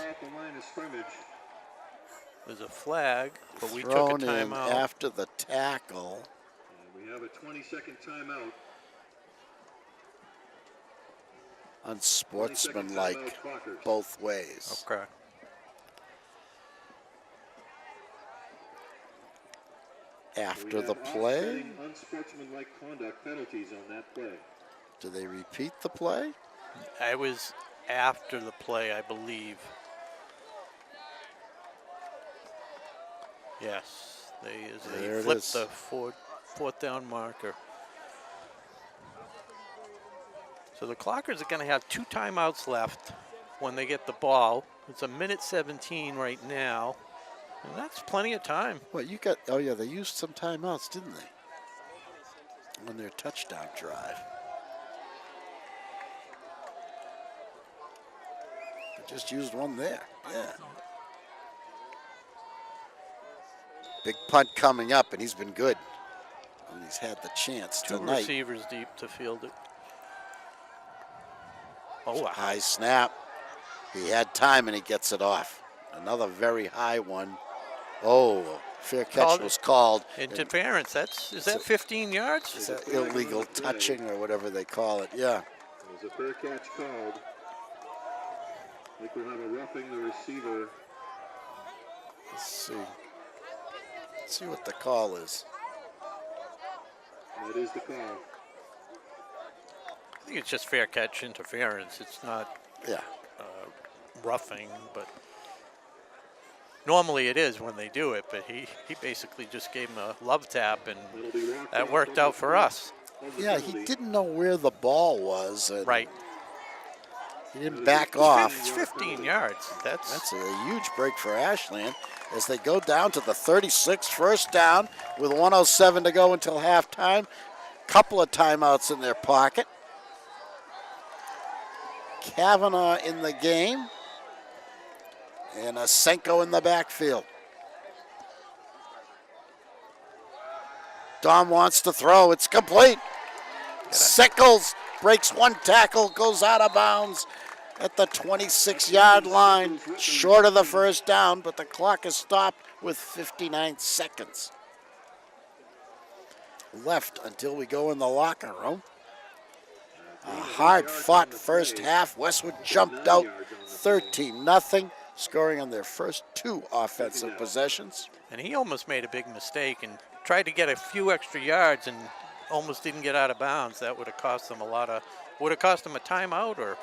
There's a flag, but we took a Thrown in timeout. after the tackle. And we have a 20-second timeout. Unsportsmanlike both ways. Okay. After the play, Unsportsmanlike conduct penalties on that play. do they repeat the play? I was after the play, I believe. Yes, There they it flipped is. the fourth down marker. So the Clockers are going to have 2 timeouts left when they get the ball. It's 1:17 right now, and that's plenty of time. Well, oh yeah, they used some timeouts, didn't they? On their touchdown drive. They just used one there, yeah. Big punt coming up, and he's been good. And he's had the chance 2 tonight. receivers deep to field it. Oh, wow. High snap. He had time, and he gets it off. Another very high one. Oh, fair catch was called. Interference. Is that 15 yards? Is that illegal touching or whatever they call it? Yeah. There's a fair catch called. I think we'll have a roughing the receiver. Let's see. Let's see what the call is. That is the call. I think it's just fair catch interference. It's not roughing, but normally it is when they do it. But he basically just gave him a love tap, and that worked out for us. Yeah, he didn't know where the ball was. And right. He didn't back off. It's 15 yards. That's a huge break for Ashland as they go down to the 36, first down with 1:07 to go until halftime. Couple of timeouts in their pocket. Kavanaugh in the game. And Asenko in the backfield. Dom wants to throw. It's complete. Sickles breaks one tackle, goes out of bounds at the 26-yard line, short of the first down, but the clock is stopped with 59 seconds left until we go in the locker room. A hard-fought first half. Westwood jumped out 13-0, scoring on their first 2 offensive possessions. And he almost made a big mistake and tried to get a few extra yards and almost didn't get out of bounds. That would have cost them would have cost them a timeout or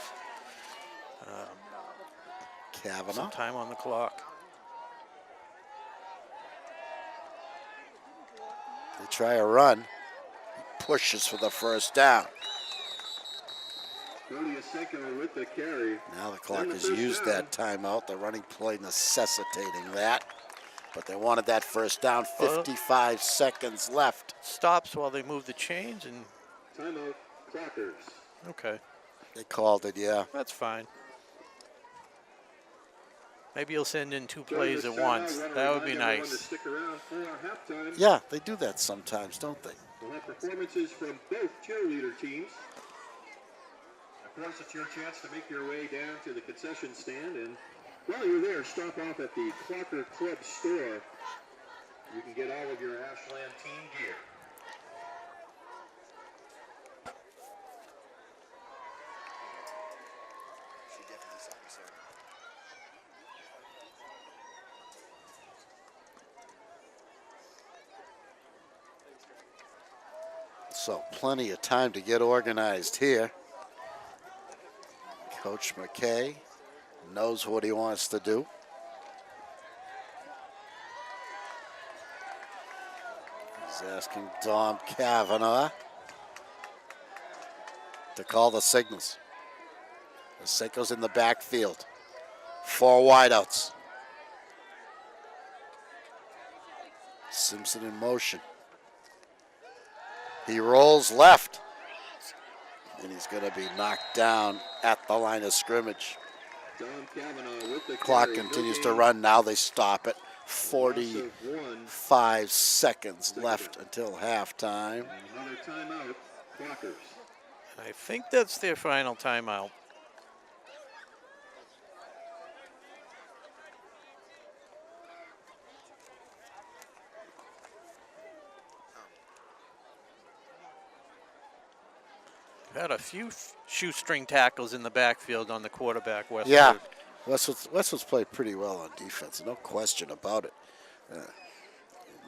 Kavanaugh. some time on the clock. They try a run. He pushes for the first down. With the carry. Now the clock has used that timeout. The running play necessitating that. But they wanted that first down. 55 seconds left. Stops while they move the chains and. Timeout, Clockers. Okay. They called it, yeah. That's fine. Maybe you'll send in 2 plays at once. That would be nice. Yeah, they do that sometimes, don't they? We'll have performances from both cheerleader teams. Of course, it's your chance to make your way down to the concession stand, and while you're there, stop off at the Clocker Club store. You can get all of your Ashland team gear. So plenty of time to get organized here. Coach McKay knows what he wants to do. He's asking Dom Kavanaugh to call the signals. Seiko's in the backfield. 4 wideouts. Simpson in motion. He rolls left. And he's going to be knocked down at the line of scrimmage. Clock continues to run. Now they stop it. 45 seconds left until halftime. Another timeout, Clockers. I think that's their final timeout. Had a few shoestring tackles in the backfield on the quarterback, Westwood. Yeah, Westwood's played pretty well on defense, no question about it.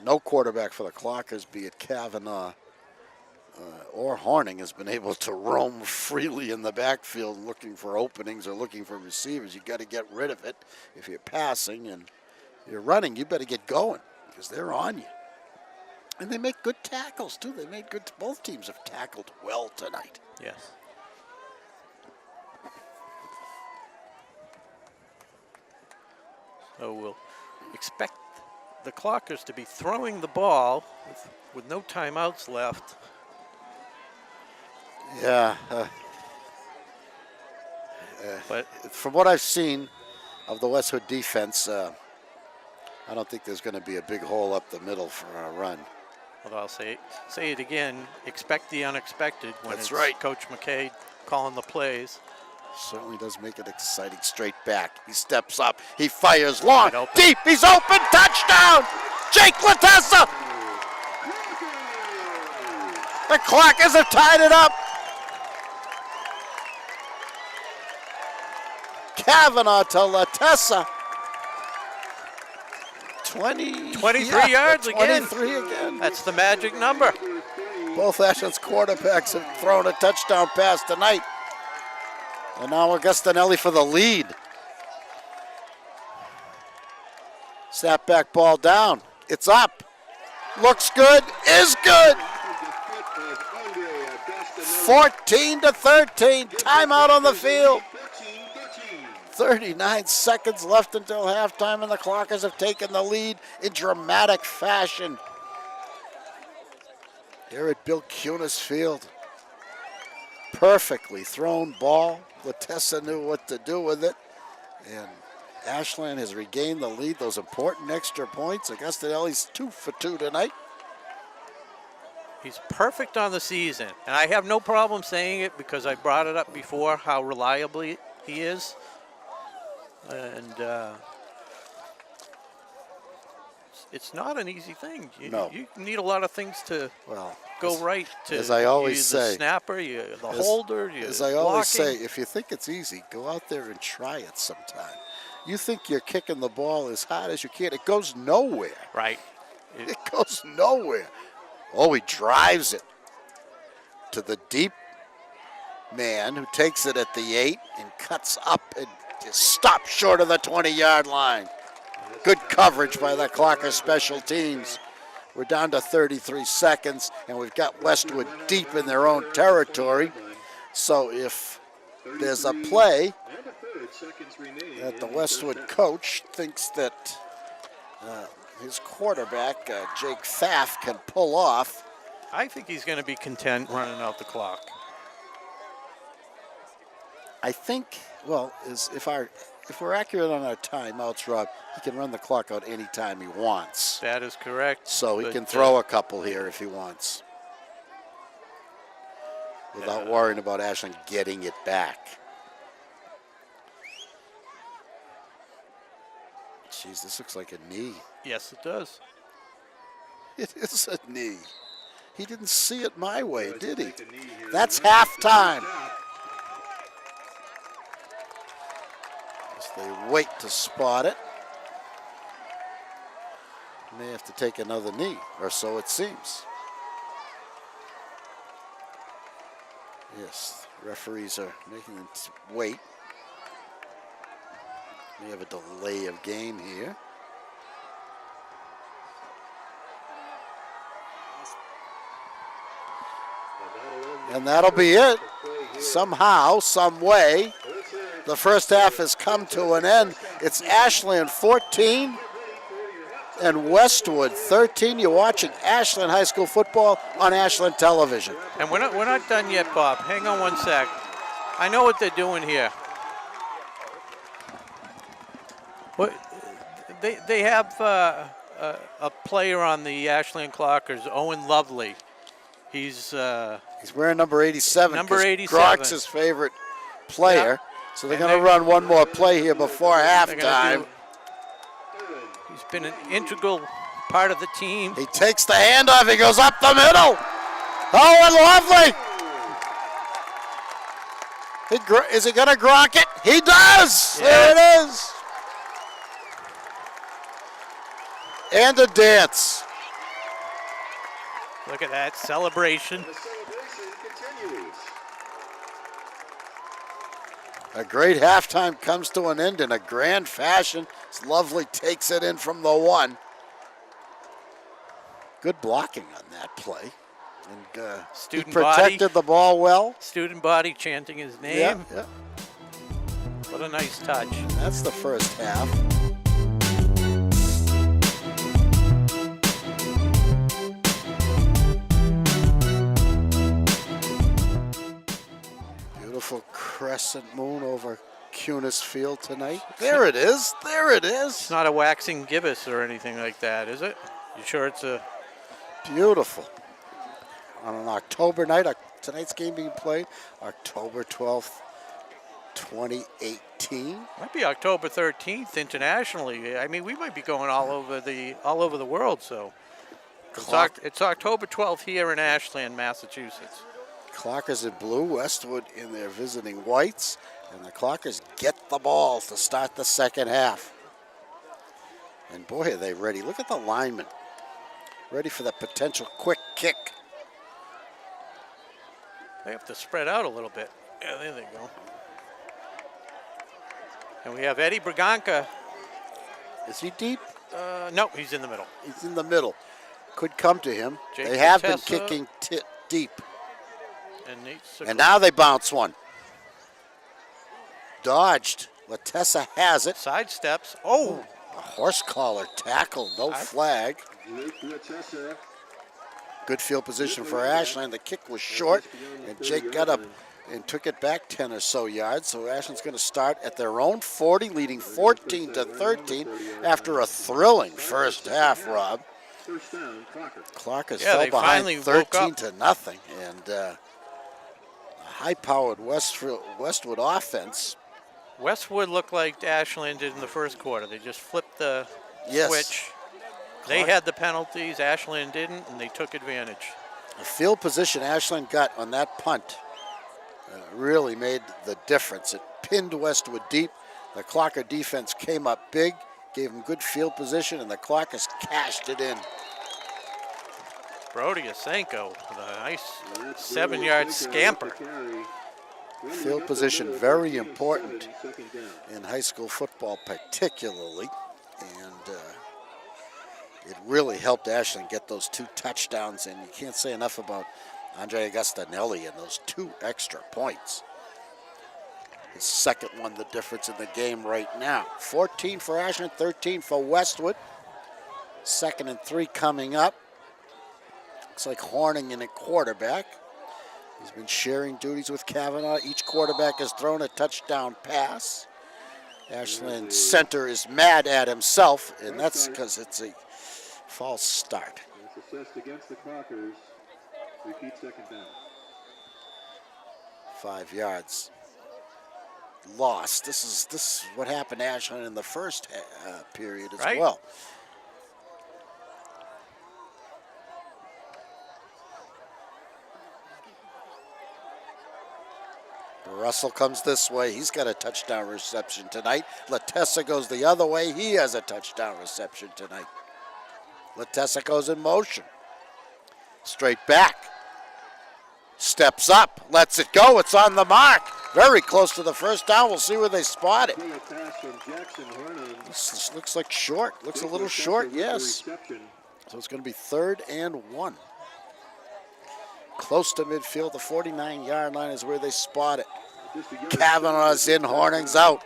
No quarterback for the Clockers, be it Kavanaugh or Horning, has been able to roam freely in the backfield looking for openings or looking for receivers. You got to get rid of it. If you're passing and you're running, you better get going because they're on you. And they make good tackles, too. Both teams have tackled well tonight. Yes. So we'll expect the Clockers to be throwing the ball with no timeouts left. Yeah. But from what I've seen of the Westwood defense, I don't think there's going to be a big hole up the middle for a run. Well, I'll say it again. Expect the unexpected when That's it's right. Coach McKay calling the plays. Certainly does make it exciting. Straight back. He steps up. He fires long, open. deep. He's open. Touchdown! Jake Latessa! The Clockers have tied it up. Kavanaugh to Latessa. 23 yards again. 23 again. That's the magic number. Both Ashland's quarterbacks have thrown a touchdown pass tonight. And now Augustinelli for the lead. Snapback ball down. It's up. Looks good. Is good. 14-13. Timeout on the field. 39 seconds left until halftime, and the Clockers have taken the lead in dramatic fashion. Here at Bill Kunis Field. Perfectly thrown ball. Latessa knew what to do with it. And Ashland has regained the lead. Those important extra points. Augustinelli's 2 for 2 tonight. He's perfect on the season. And I have no problem saying it because I brought it up before how reliable he is. And it's not an easy thing. No. You need a lot of things to Well, go right. To as I always you, say, the snapper, you, the holder, you as I always blocking. say, if you think it's easy, go out there and try it sometime. You think you're kicking the ball as hard as you can. It goes nowhere. Right. It goes nowhere. Oh, he drives it to the deep man who takes it at the 8 and cuts up and just stops short of the 20-yard line. Good coverage by the Clocker special teams. We're down to 33 seconds, and we've got Westwood deep in their own territory. So if there's a play that the Westwood coach thinks that his quarterback, Jake Pfaff, can pull off, I think he's going to be content running out the clock. I think, well, if we're accurate on our timeouts, Rob, he can run the clock out any time he wants. That is correct. So he can throw a couple here if he wants, without worrying about Ashland getting it back. Jeez, this looks like a knee. Yes, it does. It is a knee. He didn't see it my way, did he? That's halftime. As they wait to spot it. May have to take another knee, or so it seems. Yes, referees are making them wait. We have a delay of game here. And that'll be it. Somehow, some way, the first half has come to an end. It's Ashland 14 and Westwood 13. You're watching Ashland High School football on Ashland Television. And we're not done yet, Bob. Hang on one sec. I know what they're doing here. What they have a player on the Ashland Clockers, Owen Lovely. He's wearing number 87. Number 87. Grock's his favorite player. Yeah. So they're going to run one more play here before halftime. He's been an integral part of the team. He takes the handoff. He goes up the middle. Owen Lovely. Is he going to Grock it? He does. Yeah. There it is. And a dance. Look at that celebration. The celebration continues. A great halftime comes to an end in a grand fashion. It's Lovely takes it in from the 1. Good blocking on that play. And he protected the ball well. Student body chanting his name. Yeah. What a nice touch. That's the first half. Beautiful crescent moon over Cunis Field tonight. There it is. There it is. It's not a waxing gibbous or anything like that, is it? You sure it's a... Beautiful. On an October night, tonight's game being played, October 12th, 2018. Might be October 13th internationally. I mean, we might be going all over the world. So it's October 12th here in Ashland, Massachusetts. Clockers in blue, Westwood in their visiting whites, and the Clockers get the ball to start the second half. And boy, are they ready. Look at the linemen. Ready for the potential quick kick. They have to spread out a little bit. Yeah, there they go. And we have Eddie Braganca. Is he deep? No, he's in the middle. He's in the middle. Could come to him. Jake They have been Contessa. kicking deep. And Nate And now they bounce one. Dodged. Latessa has it. sidesteps. Oh, A horse collar tackle, no flag. Good field position for Ashland. The kick was short, and Jake got up and took it back 10 or so yards. So Ashland's going to start at their own 40, leading 14-13 after a thrilling first half, Rob. First down, Clocker. Clockers Yeah, fell they finally behind woke up. 13-0, and a high-powered Westwood offense. Westwood looked like Ashland did in the first quarter. They just flipped the Yes. switch. They had the penalties, Ashland didn't, and they took advantage. The field position Ashland got on that punt really made the difference. It pinned Westwood deep. The Clocker defense came up big, gave them good field position, and the Clockers cashed it in. Brody Asenko with a nice 7-yard scamper. Field position very important in high school football particularly, and it really helped Ashland get those 2 touchdowns, and you can't say enough about Andre Agustinelli and those 2 extra points. His second one, the difference in the game right now. 14 for Ashland, 13 for Westwood. 2nd and 3 coming up. Looks like Horning in at quarterback. He's been sharing duties with Kavanaugh. Each quarterback has thrown a touchdown pass. Ashland center is mad at himself, and that's because it's a false start. It's assessed against the Clockers. Repeat 2nd down. 5 yards. Lost. This is what happened to Ashland in the first period as well. Russell comes this way. He's got a touchdown reception tonight. Latessa goes the other way. He has a touchdown reception tonight. Latessa goes in motion. Straight back. Steps up. Lets it go. It's on the mark. Very close to the first down. We'll see where they spot it. This looks like short. Looks a little short, yes. So it's going to be 3rd and 1. Close to midfield. The 49-yard line is where they spot it. Kavanaugh's in, Horning's out.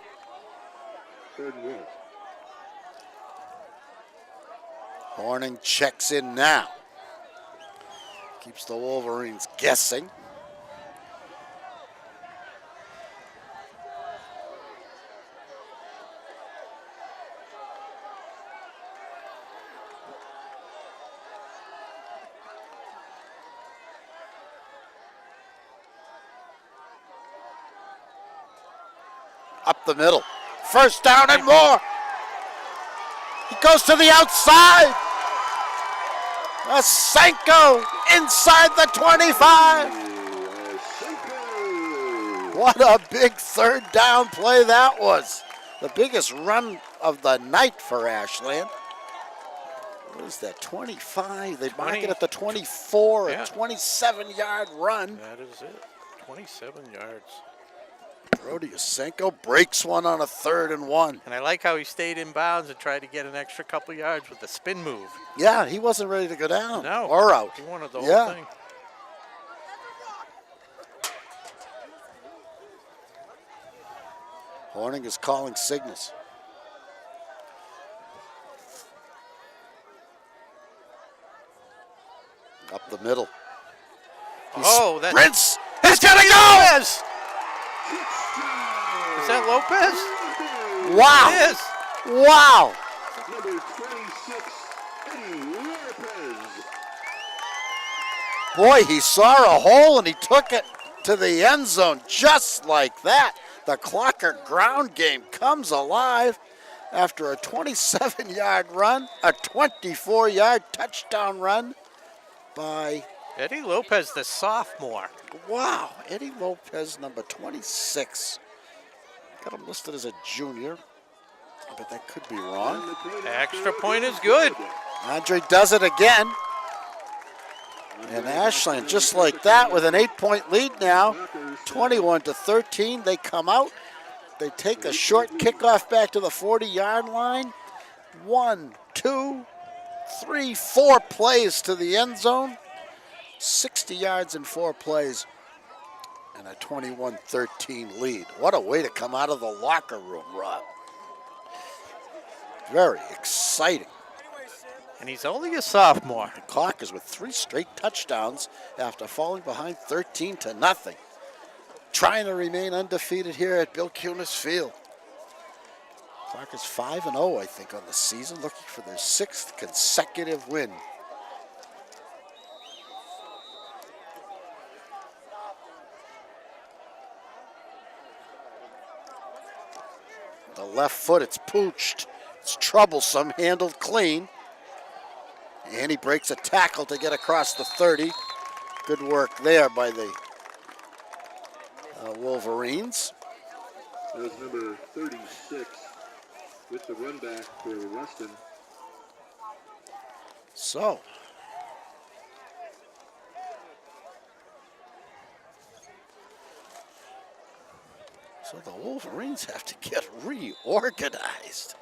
3rd and 1. Horning checks in now. Keeps the Wolverines guessing. Up the middle. 1st down and more. He goes to the outside. Asenko inside the 25. What a big 3rd down play that was. The biggest run of the night for Ashland. What is that, 25? They mark it at the 24, a 27-yard run. That is it, 27 yards. Brody Asenko breaks one on a 3rd and 1. And I like how he stayed in bounds and tried to get an extra couple yards with the spin move. Yeah, he wasn't ready to go down. No. Or out. He wanted the whole thing. Horning is calling signals. Up the middle. That sprints. He's gonna go! Is that Lopez? Wow. It is. Wow. Number 26, Eddie Lopez. Boy, he saw a hole and he took it to the end zone just like that. The Clocker ground game comes alive after a 27-yard run, a 24-yard touchdown run by Eddie Lopez, the sophomore. Wow, Eddie Lopez, number 26. Got him listed as a junior, but that could be wrong. Extra point is good. Andre does it again. And Ashland, just like that, with an 8-point lead now, 21-13. They come out. They take a short kickoff back to the 40-yard line. 1, 2, 3, 4 plays to the end zone. 60 yards in 4 plays. And a 21-13 lead. What a way to come out of the locker room, Rob. Very exciting. And he's only a sophomore. The Clockers with 3 straight touchdowns after falling behind 13-0. Trying to remain undefeated here at Bill Kunis Field. Clockers 5-0, I think, on the season, looking for their 6th consecutive win. The left foot, it's pooched. It's troublesome, handled clean. And he breaks a tackle to get across the 30. Good work there by the Wolverines. That was number 36 with the run back for Weston. So the Wolverines have to get reorganized.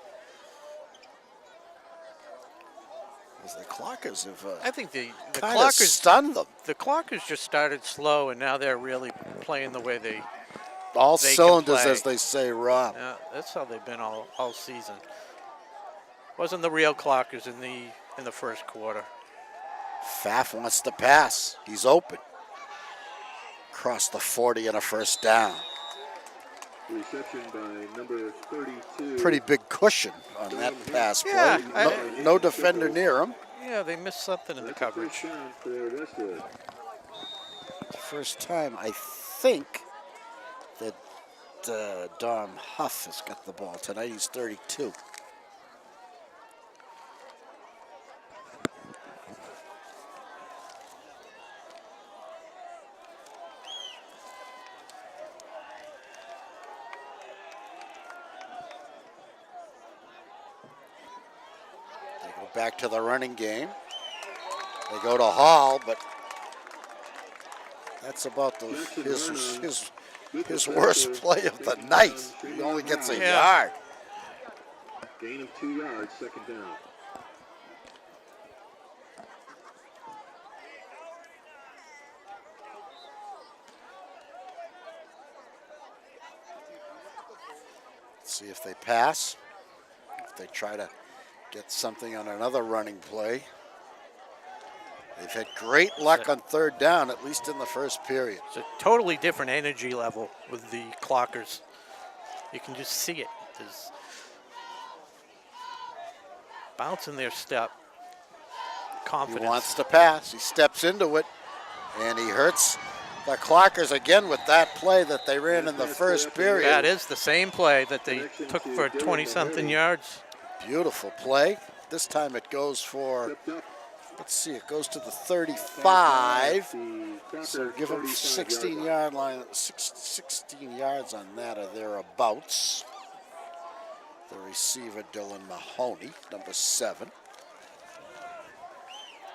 As the Clockers have I think the kind of Clockers stunned them. The Clockers just started slow, and now they're really playing the way they All can cylinders, play. as they say, Rob. Yeah, that's how they've been all season. Wasn't the real Clockers in the first quarter. Pfaff wants to pass. He's open. Across the 40 and a first down. Reception by number 32. Pretty big cushion on that pass play. Yeah, No defender near him. Yeah, they missed something in the coverage. First down for Westwood. First time, I think, that Dom Huff has got the ball tonight. He's 32. Back to the running game. They go to Hall, but that's about his worst play of the night. He only gets a yard. Gain of 2 yards, second down. Let's see if they pass. If they try to get something on another running play. They've had great luck on third down, at least in the first period. It's a totally different energy level with the Clockers. You can just see it. There's bounce in their step. Confidence. He wants to pass. He steps into it, and he hurts the Clockers again with that play that they ran in the first period. That is the same play that they took for 20-something yards. Beautiful play. This time it goes for, let's see, it goes to the 35. So give him 16-yard line, 16 yards on that or thereabouts. The receiver, Dylan Mahoney, number 7.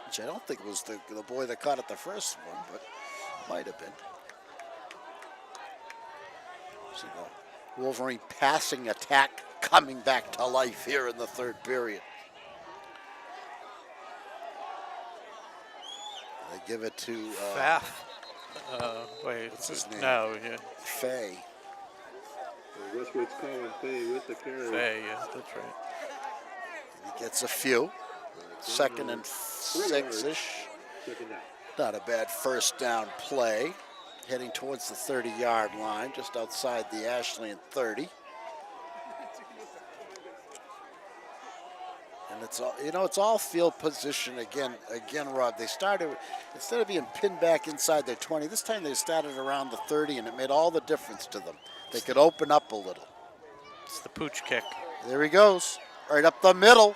Which I don't think was the boy that caught it the first one, but might have been. See the Wolverine passing attack coming back to life here in the third period. They give it to Pfaff. Wait, what's his name? No, yeah. Fay. Westwood's calling Fay with the carry. Fay, yeah, that's right. He gets a few. 2nd and 6-ish. Second down. Not a bad first down play. Heading towards the 30-yard line, just outside the Ashland 30. And it's all, it's all field position again, Rob. They started, instead of being pinned back inside their 20, this time they started around the 30, and it made all the difference to them. They could open up a little. It's the pooch kick. There he goes, right up the middle.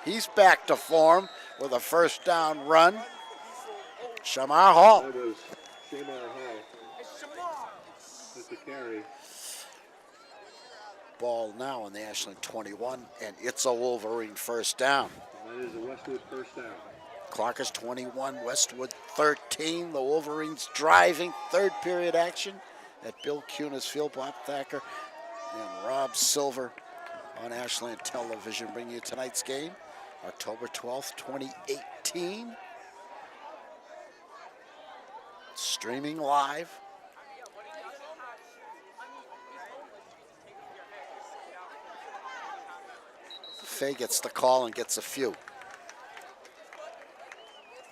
He's back to form with a first down run. Shamar Hall. That was Shamar Hall with the carry. Ball now on the Ashland 21, and it's a Wolverine first down. And that is a Westwood first down. Clockers 21, Westwood 13. The Wolverines driving third period action at Bill Cuna's Field. Bob Thacker and Rob Silver on Ashland Television bring you tonight's game, October 12th, 2018. Streaming live. Fay gets the call and gets a few.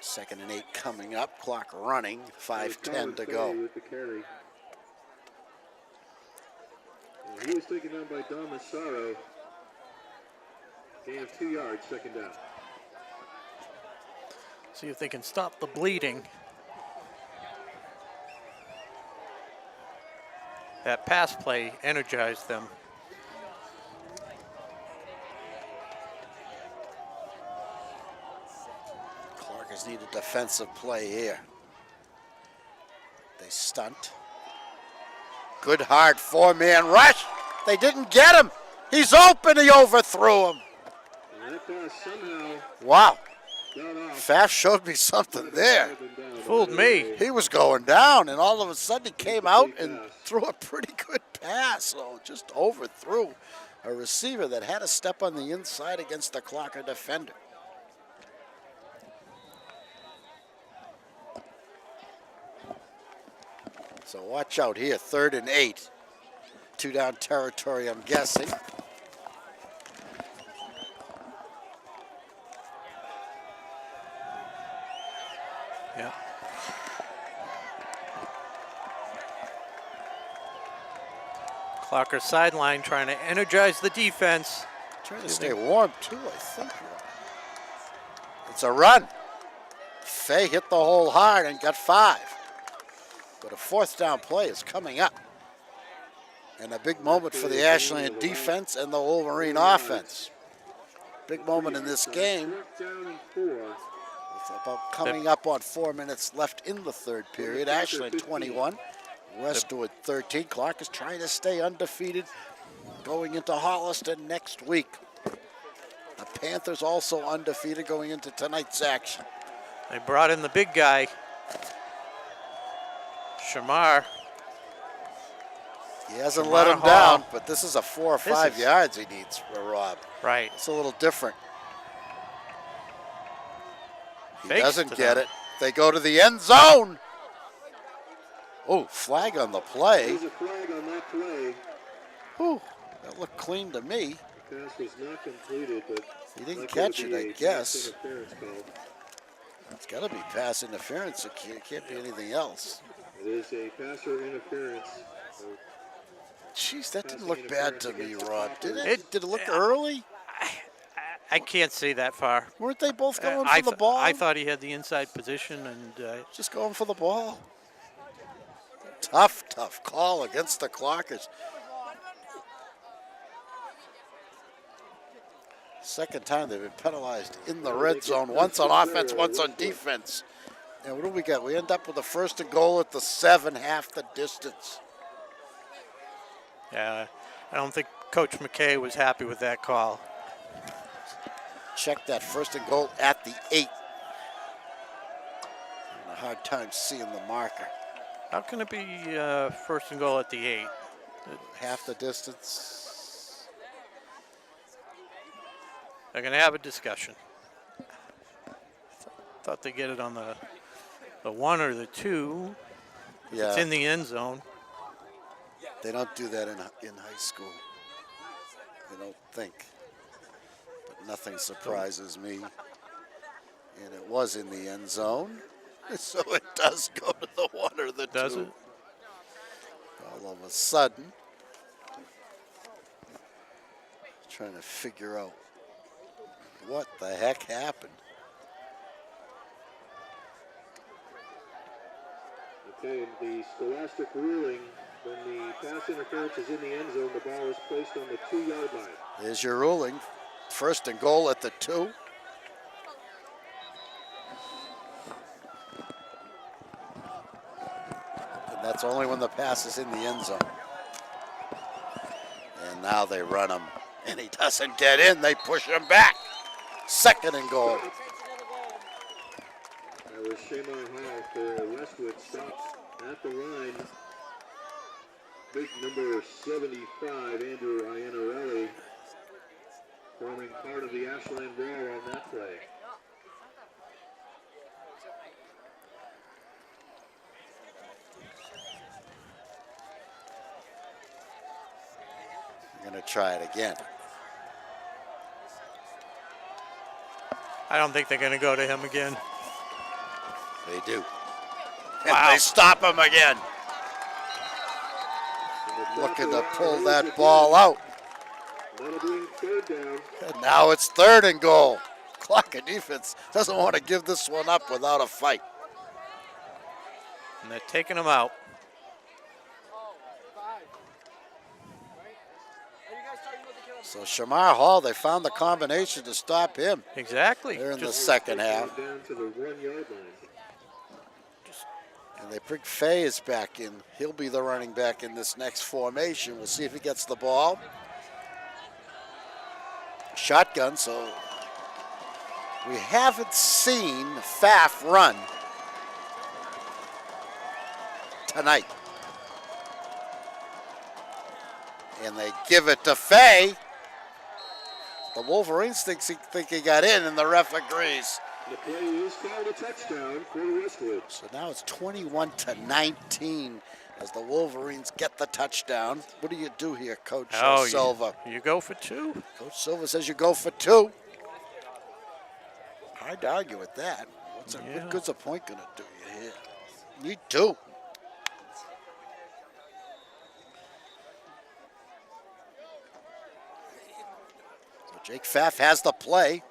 2nd and 8 coming up. Clock running. 5:10 to go. With the carry. And he was taken down by Don Massaro. Gain of 2 yards, second down. See if they can stop the bleeding. That pass play energized them. Clockers need a defensive play here. They stunt. Good hard four-man rush. They didn't get him. He's open. He overthrew him. And that pass somehow Wow. got off. Faf showed me something there. Fooled me. He was going down, and all of a sudden he came out and threw a pretty good pass. So just overthrew a receiver that had to step on the inside against the Clocker defender. So watch out here, 3rd and 8. 2 down territory, I'm guessing. Yeah. Clocker sideline trying to energize the defense. Trying to stay warm too, I think. It's a run. Fay hit the hole hard and got 5. But a 4th down play is coming up. And a big moment for the Ashland defense and the Wolverine offense. Big moment in this game. It's about coming up on 4 minutes left in the 3rd period. Ashland 21, Westwood 13. Clark is trying to stay undefeated going into Holliston next week. The Panthers also undefeated going into tonight's action. They brought in the big guy, Shamar. He hasn't let him down, but this is a 4 or 5 yards he needs for Rob. Right. It's a little different. He Fakes doesn't get it. They go to the end zone. Oh, flag on the play. There's a flag on that play. Whew, that looked clean to me. The pass was not completed, but He didn't that catch could it, be I a guess. pass interference call. It's got to be pass interference. It can't be anything else. It is a passer interference. Jeez, that didn't look bad to me, Rob. Did it? Did it look early? I can't see that far. Weren't they both going for the ball? I thought he had the inside position, and Just going for the ball. Tough call against the Clockers. Second time they've been penalized in the red zone, once on offense, once on defense. And what do we got? We end up with a 1st and goal at the 7, half the distance. I don't think Coach McKay was happy with that call. Check that 1st and goal at the 8. Having a hard time seeing the marker. How can it be 1st and goal at the 8? Half the distance. They're going to have a discussion. Thought they get it on the 1 or the 2. Yeah. It's in the end zone. They don't do that in high school. I don't think. But nothing surprises me. And it was in the end zone. So it does go to the 1 or the 2. Does it? All of a sudden. Trying to figure out what the heck happened. Okay, the scholastic ruling, when the pass interference is in the end zone, the ball is placed on the 2-yard line. There's your ruling. 1st and goal at the 2. And that's only when the pass is in the end zone. And now they run him, and he doesn't get in. They push him back. 2nd and goal. That was Shamar Hall for Westwood, stops at the line. Big number 75, Andrew Iannarelli, forming part of the Ashland wall on that play. They're going to try it again. I don't think they're going to go to him again. They do. Wow. And they stop him again. Looking to pull that ball out. That'll bring 3rd down. And now it's 3rd and goal. Clocker defense doesn't want to give this one up without a fight. And they're taking him out. So Shamar Hall, they found the combination to stop him. Exactly. They're in the second half. Down to the 1 yard line. And they bring Fay is back in. He'll be the running back in this next formation. We'll see if he gets the ball. Shotgun, so we haven't seen Pfaff run tonight. And they give it to Fay. The Wolverines think he got in, and the ref agrees. The play is called a touchdown for Westwood. So now it's 21-19 as the Wolverines get the touchdown. What do you do here, Coach Silva? You go for 2. Coach Silva says you go for 2. Hard to argue with that. What good's a point going to do you here? Need 2. So Jake Pfaff has the play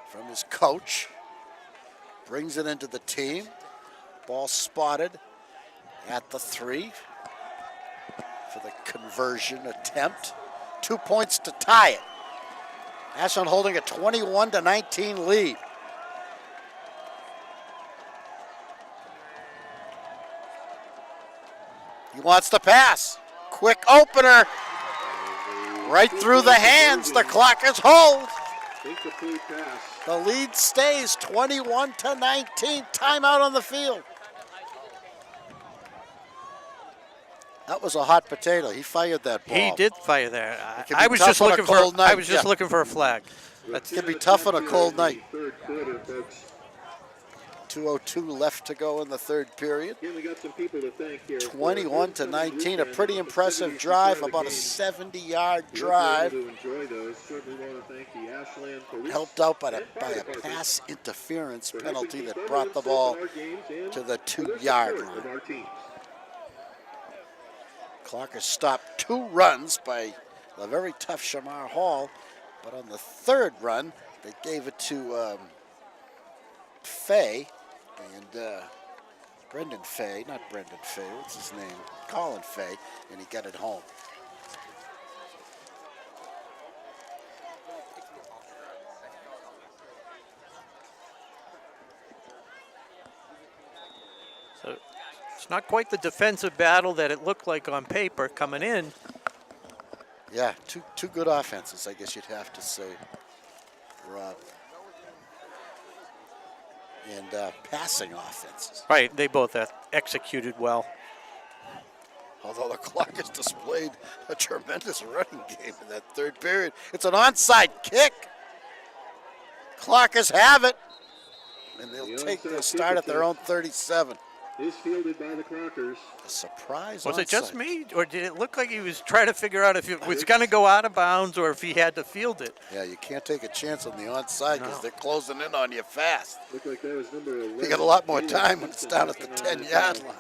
from his coach. Brings it into the team. Ball spotted at the 3 for the conversion attempt. 2 points to tie it. Ashland holding a 21-19 lead. He wants to pass. Quick opener. Right through the hands. The Clockers hold. Incomplete pass. The lead stays 21-19. Timeout on the field. That was a hot potato. He fired that ball. He did fire there. can be I was tough just on a looking cold night, I was just looking for a flag. It can be tough on a cold night. Third quarter, folks. 2:02 left to go in the third period. Again, we got some people to thank here. 21-19, a pretty impressive drive, about a 70-yard drive. To enjoy those. Certainly want to thank the Ashland Police. Helped out by a pass interference penalty that brought the ball to the 2-yard line. Clockers stopped 2 runs by the very tough Shamar Hall, but on the 3rd run, they gave it to Fay and Brendan Fay, not Brendan Fay, what's his name? Colin Fay, and he got it home. So it's not quite the defensive battle that it looked like on paper coming in. Yeah, two good offenses, I guess you'd have to say, Rob. And passing offenses. Right, they both executed well. Although the Clockers displayed a tremendous running game in that 3rd period. It's an onside kick. Clockers have it. And they'll take their start at their own 37. Is fielded by the Clockers. A surprise Was onside. it just me, or did it look like he was trying to figure out if it was going to go out of bounds or if he had to field it? Yeah, you can't take a chance on the onside because they're closing in on you fast. Looked like that was number 11. You got a lot more time when it's down at the 10-yard line.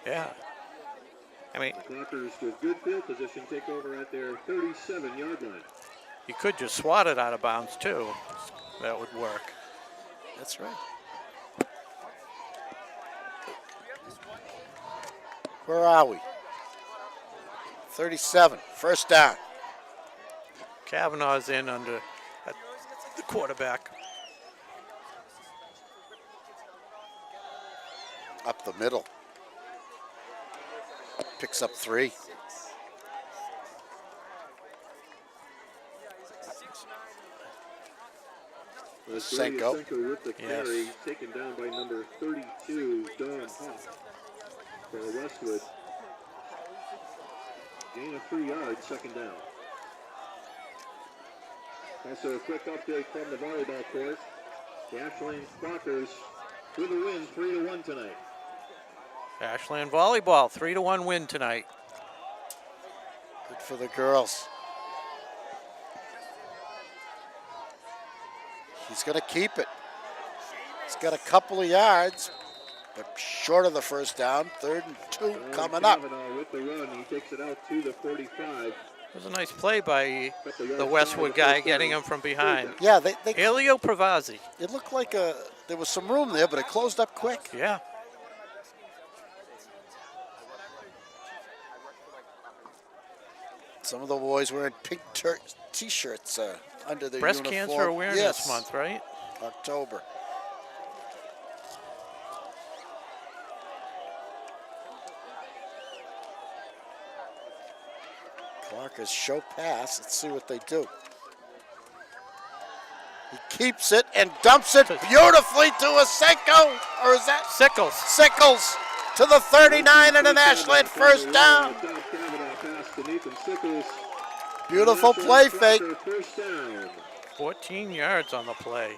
Yeah. I mean, The Clockers with good field position take over at their 37-yard line. you could just swat it out of bounds, too. That would work. That's right. Where are we? 37, first down. Kavanaugh's in under the quarterback. Up the middle. Picks up 3. Senko. With the carry, taken down by number 32, Don Hoff for Westwood. Gain of 3 yards, second down. Also a quick update from the volleyball court. The Ashland Clockers with a win, 3-1 tonight. Ashland volleyball, 3-1 win tonight. Good for the girls. He's going to keep it. He's got a couple of yards, but short of the first down. 3rd and 2 coming up. With the run, he takes it out to the 45. It was a nice play by the Westwood guy getting him from behind. Yeah, Elio Pravazzi. it looked like there was some room there, but it closed up quick. Yeah. Some of the boys wearing pink T-shirts under their Breast uniform. Cancer Awareness Yes, Month, right? October. Clarkers show pass. Let's see what they do. He keeps it and dumps it beautifully to Asenko. Or is that Sickles. Sickles to the 39 and an Ashland first down. Beautiful play fake. 14 yards on the play.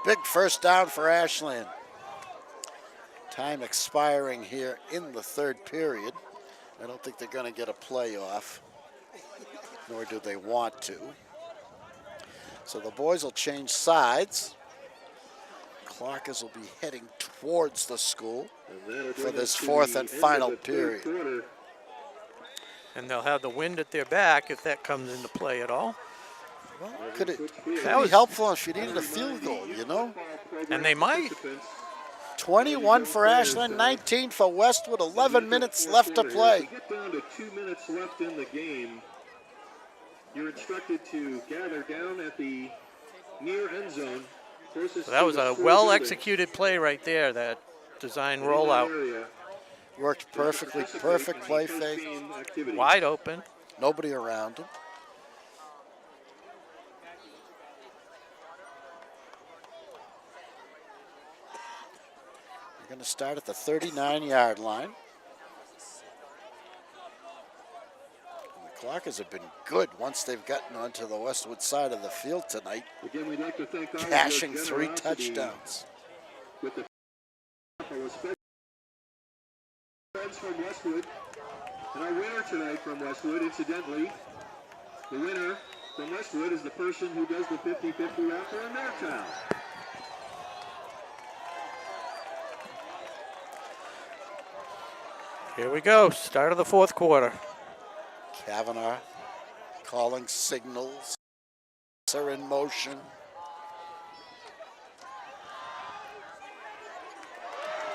Big first down for Ashland. Time expiring here in the third period. I don't think they're going to get a play off, nor do they want to. So the boys will change sides. Clarkers will be heading towards the school for this fourth and final period. And they'll have the wind at their back if that comes into play at all. Well, could it be was helpful if you needed a field goal, you know? And they might. 21 for Ashland, 19 for Westwood, 11 minutes left to play. Get down to 2 minutes left in the game. You're instructed to gather down at the near end zone. So that was a well-executed play right there, that design rollout. Worked perfectly, perfect play fake. Wide open. Nobody around him. We're going to start at the 39-yard line. Clarkers have been good once they've gotten onto the Westwood side of the field tonight, Again, we'd like to thank cashing 3 touchdowns. With the friends from Westwood, and our winner tonight from Westwood, incidentally, the winner from Westwood is the person who does the 50-50 raffle in their town. Here we go, start of the fourth quarter. Kavanaugh calling signals. Are in motion.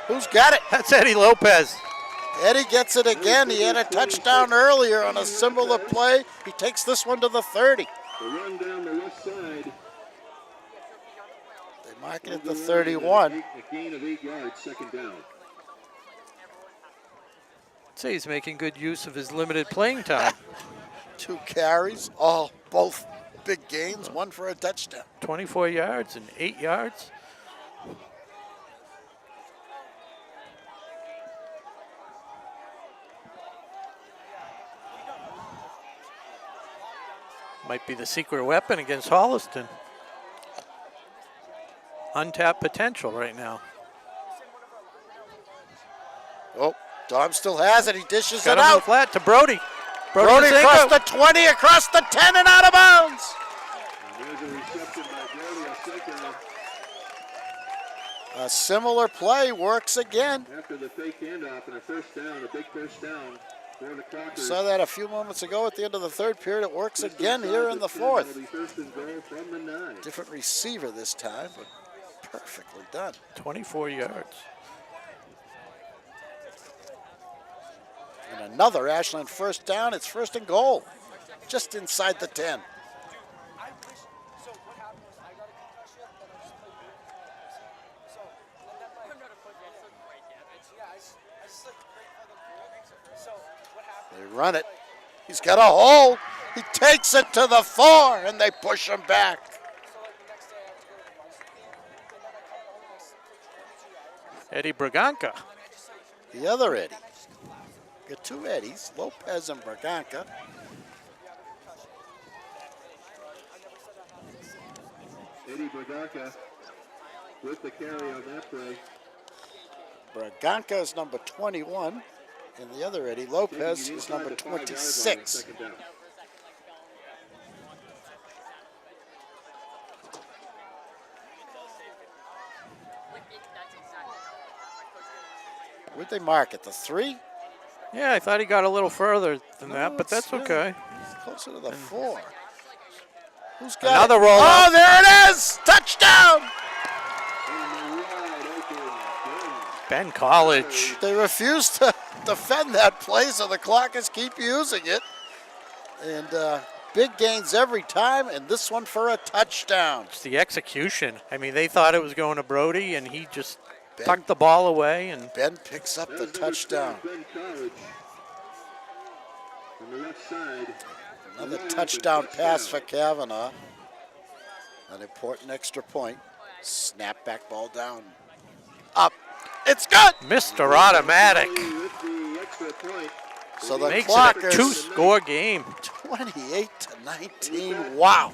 Who's got it? That's Eddie Lopez. Eddie gets it again. He had a touchdown earlier on a similar play. He takes this one to the 30. The run down the left side. They mark it at the 31. A gain of 8 yards, second down. I'd say he's making good use of his limited playing time. 2 carries, both big gains, 1 for a touchdown. 24 yards and 8 yards. Might be the secret weapon against Holliston. Untapped potential right now. Oh, Dom still has it. He dishes Got it him in the out. flat to Brody. Brody Masengo. across the 20, across the 10, and out of bounds. And there's a reception by Brody Asenko. A similar play works again. After the fake handoff and a first down, a big first down for the Clockers. Saw that a few moments ago at the end of the third period. It works again here in the fourth. It'll be first and goal from the 9. Different receiver this time, but perfectly done. 24 yards. And another Ashland first down. It's first and goal, just inside the 10. They run it. He's got a hole. He takes it to the 4, and they push him back. Eddie Braganca. The other Eddie. Got 2 Eddies, Lopez and Braganca. Eddie Braganca with the carry on that play. Braganca is number 21, and the other Eddie, Lopez, is number 26. Where'd they mark it, the 3? Yeah, I thought he got a little further than that, but that's yeah, okay. It's closer to the 4. Who's got Another it? roll. Oh, there it is! Touchdown! Ben College. They refused to defend that play, so the Clockers keep using it. And big gains every time, and this one for a touchdown. It's the execution. I mean, they thought it was going to Brody, and he just tucked the ball away. And Ben picks up the touchdown. Ben College. On the left side. Another touchdown pass for Kavanaugh. An important extra point. Snap back ball down. Up. It's good. Mr. Automatic With the extra point. So the makes it a Clockers 2-score game. 28-19. Wow.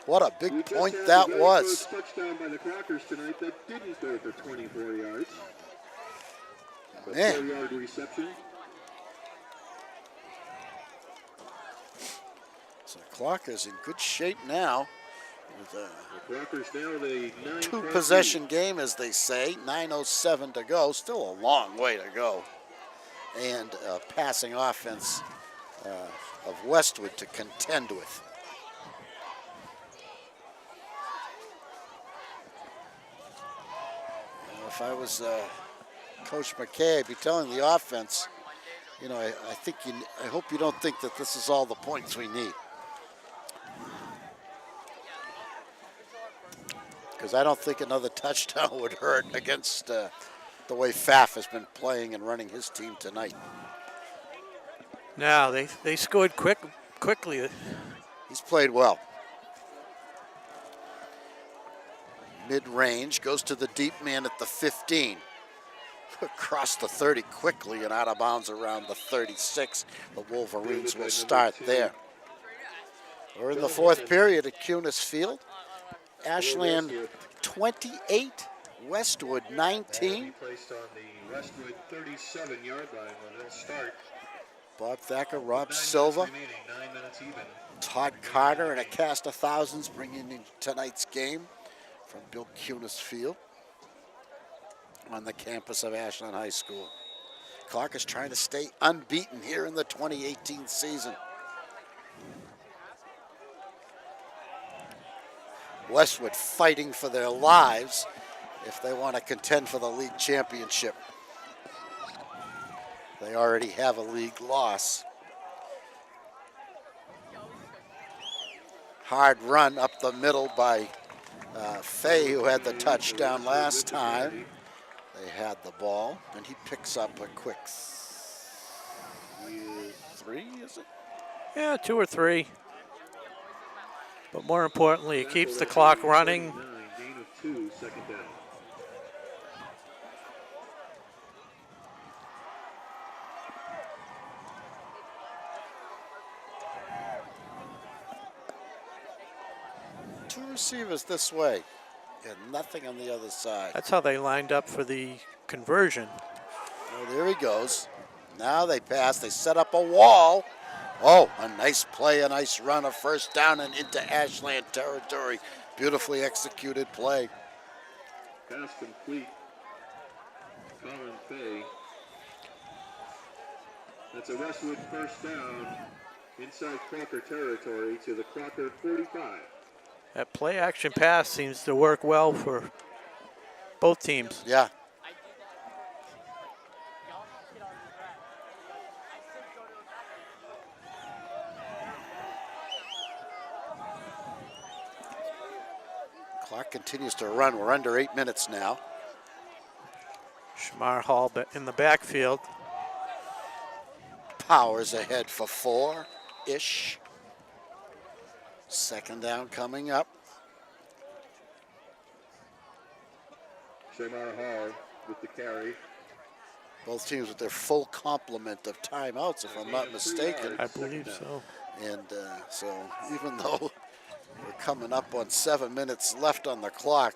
What a big point that was. Touchdown by the Clockers tonight that didn't go for 24 yards. A Man. 4-yard reception. So the Clockers in good shape now. With The Clockers now the 9 two-possession game, as they say. 9:07 to go. Still a long way to go. And passing offense of Westwood to contend with. If I was Coach McKay, I'd be telling the offense, you know, I hope you don't think that this is all the points we need. Because I don't think another touchdown would hurt against the way Pfaff has been playing and running his team tonight. Now they scored quickly. He's played well. Mid-range, goes to the deep man at the 15. Across the 30 quickly and out of bounds around the 36. The Wolverines will start there. We're in the fourth period at Cunis Field. Ashland 28, Westwood 19. Placed on the Westwood 37-yard line when they'll start. Bob Thacker, Rob Silva, 9 minutes even. Todd Carter, and a cast of thousands bringing in tonight's game from Bill Cunis Field on the campus of Ashland High School. Clark is trying to stay unbeaten here in the 2018 season. Westwood fighting for their lives if they want to contend for the league championship. They already have a league loss. Hard run up the middle by Fay, who had the touchdown last time. They had the ball, and he picks up a quick 3, is it? Yeah, 2 or 3. But more importantly, it keeps the clock running. Gain of 2, second down. Two receivers this way, and nothing on the other side. That's how they lined up for the conversion. Oh, there he goes. Now they pass. They set up a wall. Oh, a nice play, a nice run, a first down and into Ashland territory. Beautifully executed play. Pass complete. Colin Fay. That's a Westwood first down inside Crocker territory to the Crocker 45. That play action pass seems to work well for both teams. Yeah. Clock continues to run. We're under 8 minutes now. Shamar Hall in the backfield. Powers ahead for 4-ish. Second down coming up. Shamar Hall with the carry. Both teams with their full complement of timeouts, if I'm not mistaken. I believe so. And so even though we're coming up on 7 minutes left on the clock,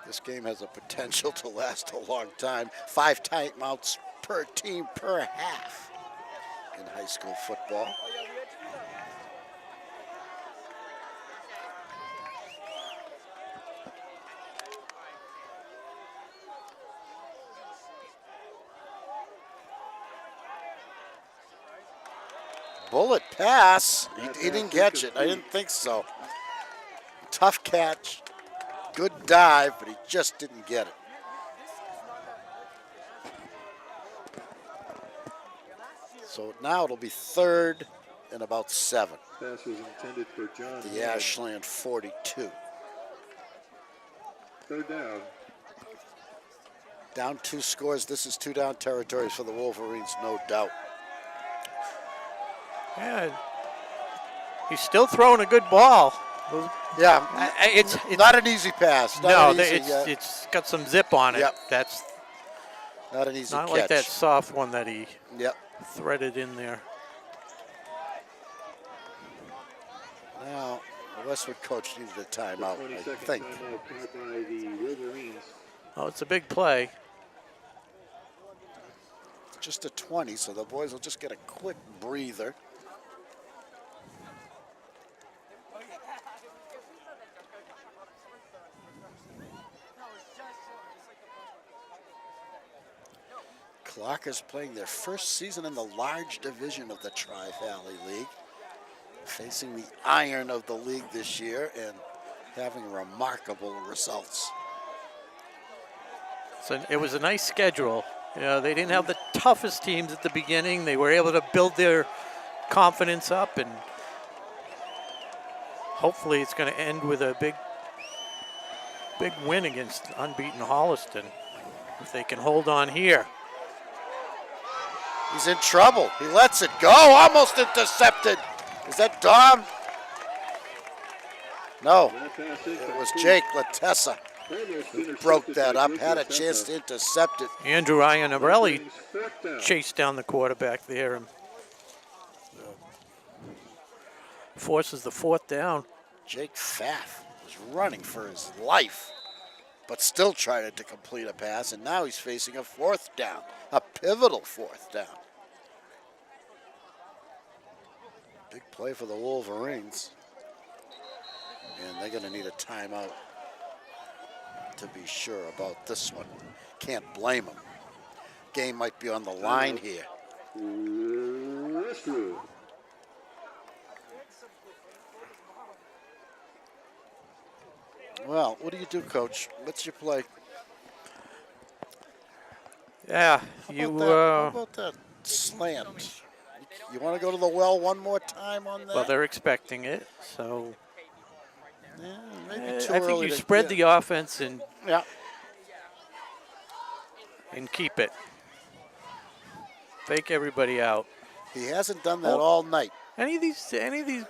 this game has a potential to last a long time. 5 timeouts per team per half in high school football. Bullet pass. He didn't catch it. I didn't think so. Tough catch. Good dive, but he just didn't get it. So now it'll be 3rd and about 7. Pass was intended for John. The Ashland 42. 3rd down. Down 2 scores. This is 2 down territories for the Wolverines, no doubt. Yeah, he's still throwing a good ball. Yeah, It's not an easy pass. no, it's got some zip on it. Yep. That's not an easy not catch. like that soft one that he Yep. threaded in there. Now, the Westwood coach needed a timeout, I 22nd think. timeout called by the Wolverines. Oh, it's a big play. Just a 20, so the boys will just get a quick breather. Clockers playing their first season in the large division of the Tri-Valley League, facing the iron of the league this year and having remarkable results. So it was a nice schedule. You know, they didn't have the toughest teams at the beginning. They were able to build their confidence up, and hopefully it's going to end with a big win against unbeaten Holliston if they can hold on here. He's in trouble. He lets it go. Almost intercepted. Is that Dom? No, it was Jake Latessa who broke that up, had a chance to intercept it. Andrew Iannarelli chased down the quarterback there and forces the 4th down. Jake Pfaff was running for his life, but still tried to complete a pass, and now he's facing a 4th down, a pivotal 4th down. Big play for the Wolverines, and they're going to need a timeout to be sure about this one. Can't blame them. Game might be on the line here. Westwood. Well, what do you do, Coach? What's your play? Yeah, How about that slant? You want to go to the well one more time on that? well, they're expecting it, so Yeah, maybe too I think early you to spread get- the offense and Yeah. keep it. Fake everybody out. He hasn't done that all night. Any of these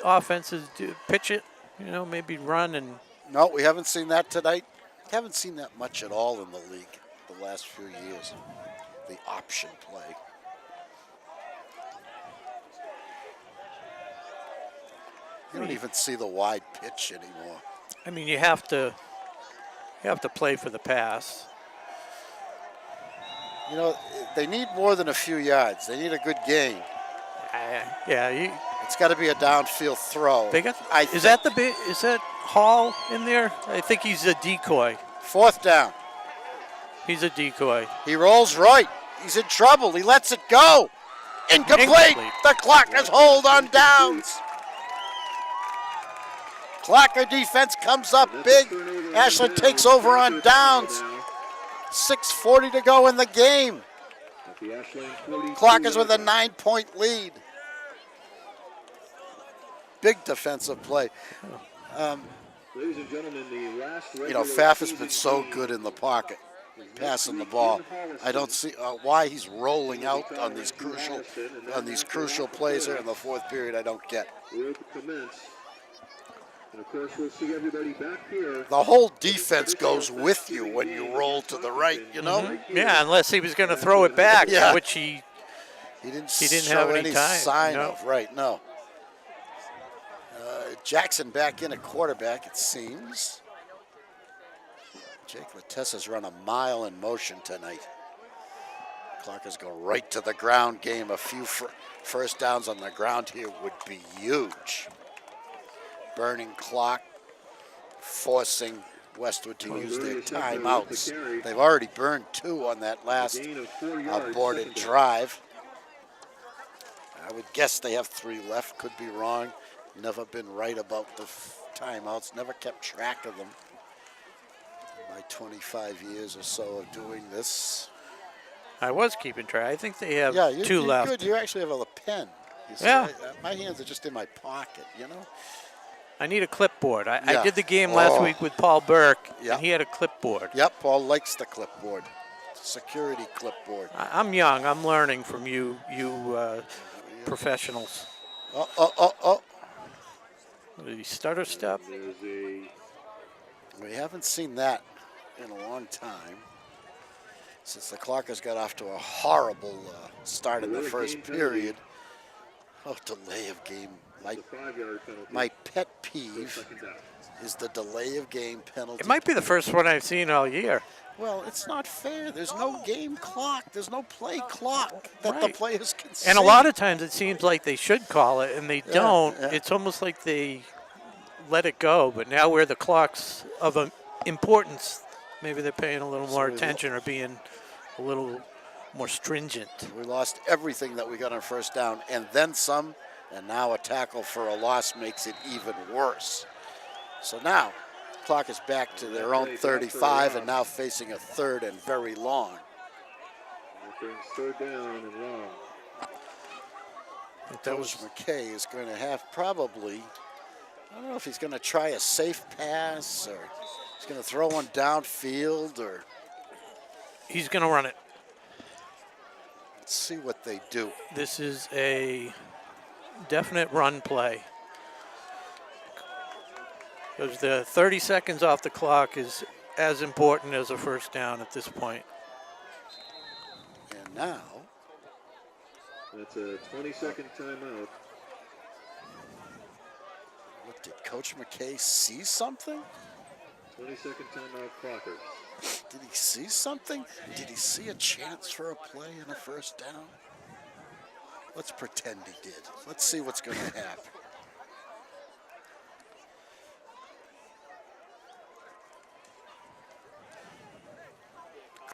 offenses do pitch it, you know, maybe run and No, we haven't seen that tonight. Haven't seen that much at all in the league the last few years. The option play. You don't even see the wide pitch anymore. I mean, you have to play for the pass. You know, they need more than a few yards. They need a good gain. Yeah, It's got to be a downfield throw. they got. I Is that Hall in there? I think he's a decoy. 4th down. He's a decoy. He rolls right. He's in trouble. He lets it go. Incomplete. Incomplete. The Clockers hold on downs. Clocker defense comes up big. Ashland takes over on downs. 6:40 to go in the game. Clockers with a 9-point lead. Big defensive play. Ladies and gentlemen, the last You know, Pfaff has been so good in the pocket, passing the ball. I don't see why he's rolling out on these crucial plays here in the 4th period. I don't get. Will commence. And of course, we'll see everybody back here. The whole defense goes with you when you roll to the right, you know? Mm-hmm. Yeah, unless he was going to throw it back, Yeah. which he didn't have show any time, sign no. of, right, no. Jackson back in at quarterback, it seems. Jake Latessa's run a mile in motion tonight. Clockers go right to the ground game. A few first downs on the ground here would be huge. Burning clock, forcing Westwood to use their timeouts. They've already burned 2 on that last aborted drive. I would guess they have 3 left, could be wrong. Never been right about the timeouts, never kept track of them. In my 25 years or so of doing this. I was keeping track. I think they have Yeah, two you're left. good. You actually have a pen. You see, Yeah. my hands are just in my pocket, you know? I need a clipboard. I Yeah. did the game last week with Paul Burke, Yeah. and he had a clipboard. Yep, Paul likes the clipboard. Security clipboard. I'm young. I'm learning from you professionals. Oh. The stutter step. There's a We haven't seen that in a long time since the Clockers got off to a horrible start in the first period. Oh, delay of game. a 5-yard penalty. My pet peeve Second down. is the delay of game penalty. It might be the first one I've seen all year. Well, it's not fair. There's no game clock. There's no play clock that the Right. players can see. And a lot of times it seems like they should call it, and they don't. yeah. It's almost like they let it go. But now where the clock's of importance, maybe they're paying a little more attention or being a little more stringent. We lost everything that we got on first down and then some, and now a tackle for a loss makes it even worse. So now, clock is back to their own 35 and now facing a third and very long. That brings third down and long. Coach McKay is going to have probably, I don't know if he's going to try a safe pass or he's going to throw one downfield or He's going to run it. let's see what they do. This is a definite run play. Because the 30 seconds off the clock is as important as a first down at this point. And now, That's a 20-second timeout. what did Coach McKay see something? 20-second timeout, Clockers. Did he see something? Did he see a chance for a play and a first down? Let's pretend he did. Let's see what's going to happen.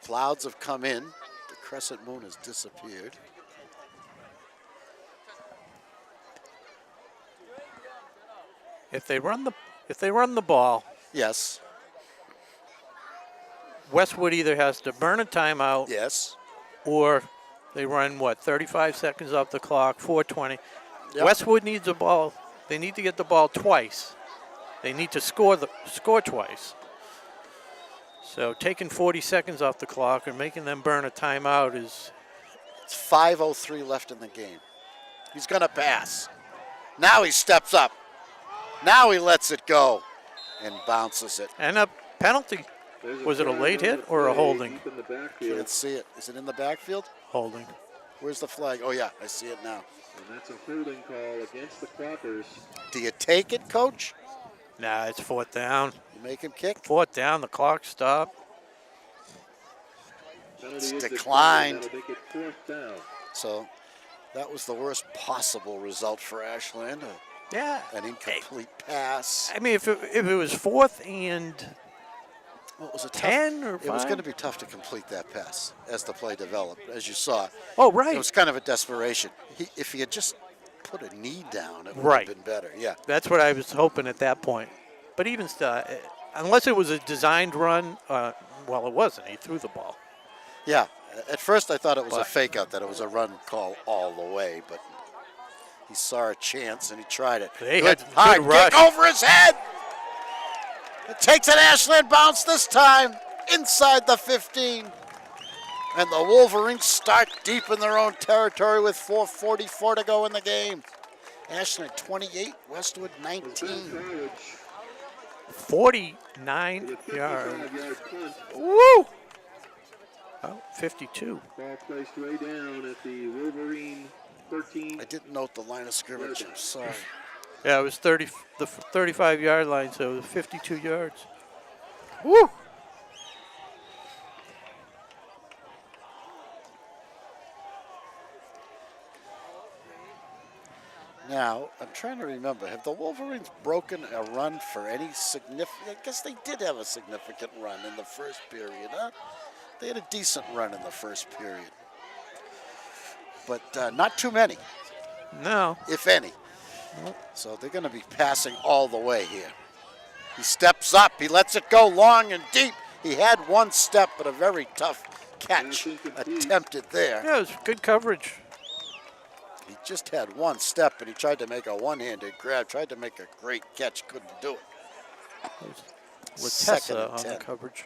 Clouds have come in. The crescent moon has disappeared. If they run the ball, Yes. Westwood either has to burn a timeout Yes. or they run, 35 seconds off the clock, 4:20. Yep. Westwood needs a ball. They need to get the ball twice. They need to score twice. So taking 40 seconds off the clock and making them burn a timeout is... It's 5:03 left in the game. He's going to pass. Now he steps up. Now he lets it go and bounces it. And a penalty. Was it a late hit or a holding? Deep in the backfield, Can't see it. Is it in the backfield? Holding. Where's the flag? Oh, yeah, I see it now. and that's a holding call against the Clockers. Do you take it, Coach? Nah, it's fourth down. You make him kick? Fourth down, the clock stopped. Penalty It's is declined. That'll make it fourth down. So that was the worst possible result for Ashland. Yeah. An incomplete pass. I mean, if it was fourth and Well, it was a 10 or It was 5? going to be tough to complete that pass as the play developed, as you saw. Oh, right. It was kind of a desperation. If he had just put a knee down, it would Right. have been better. Yeah. That's what I was hoping at that point. But even still, unless it was a designed run, well, it wasn't. He threw the ball. Yeah. At first, I thought it was a But- fake out, that it was a run call all the way, but he saw a chance and he tried it. They Good had high good rush. kick over his head. It takes an Ashland bounce this time inside the 15. And the Wolverines start deep in their own territory with 4:44 to go in the game. Ashland 28, Westwood 19. College, 49 yards. 55-yard punt. Woo! Oh, 52. Ball placed way down at the Wolverine 13. I didn't note the line of scrimmage. I'm sorry. Yeah, it was the 35-yard line, so it was 52 yards. Woo! Now, I'm trying to remember, have the Wolverines broken a run for any significant? I guess they did have a significant run in the first period, huh? They had a decent run in the first period. But not too many, No. if any. So they're going to be passing all the way here. He steps up. He lets it go long and deep. He had one step, but a very tough catch attempted there. Yeah, it was good coverage. He just had one step, and he tried to make a one-handed grab, tried to make a great catch, couldn't do it. Second Latessa and on the 10. coverage.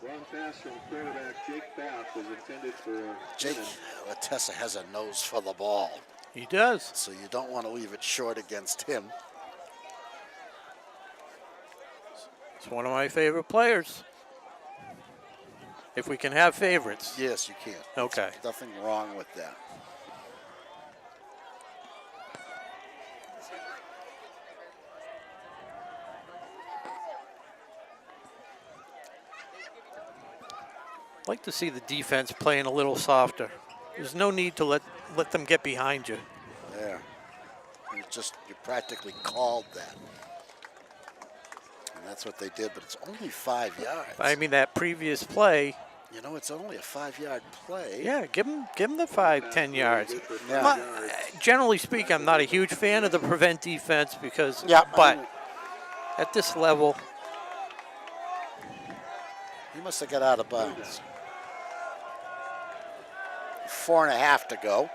Wrong pass from quarterback Jake Bath was intended for Jake Latessa has a nose for the ball, He does. so you don't want to leave it short against him. It's one of my favorite players. If we can have favorites. Yes, you can. Okay. There's nothing wrong with that. I'd like to see the defense playing a little softer. There's no need to let them get behind you. There. You practically called that. And that's what they did, but it's only 5 yards. I mean, that previous play, You know, it's only a 5-yard play. yeah, give them the 5-10 yards. Yeah. Generally speaking, I'm not a huge fan of the prevent defense because, Yeah, but at this level, He must have got out of bounds. 4.5 to go.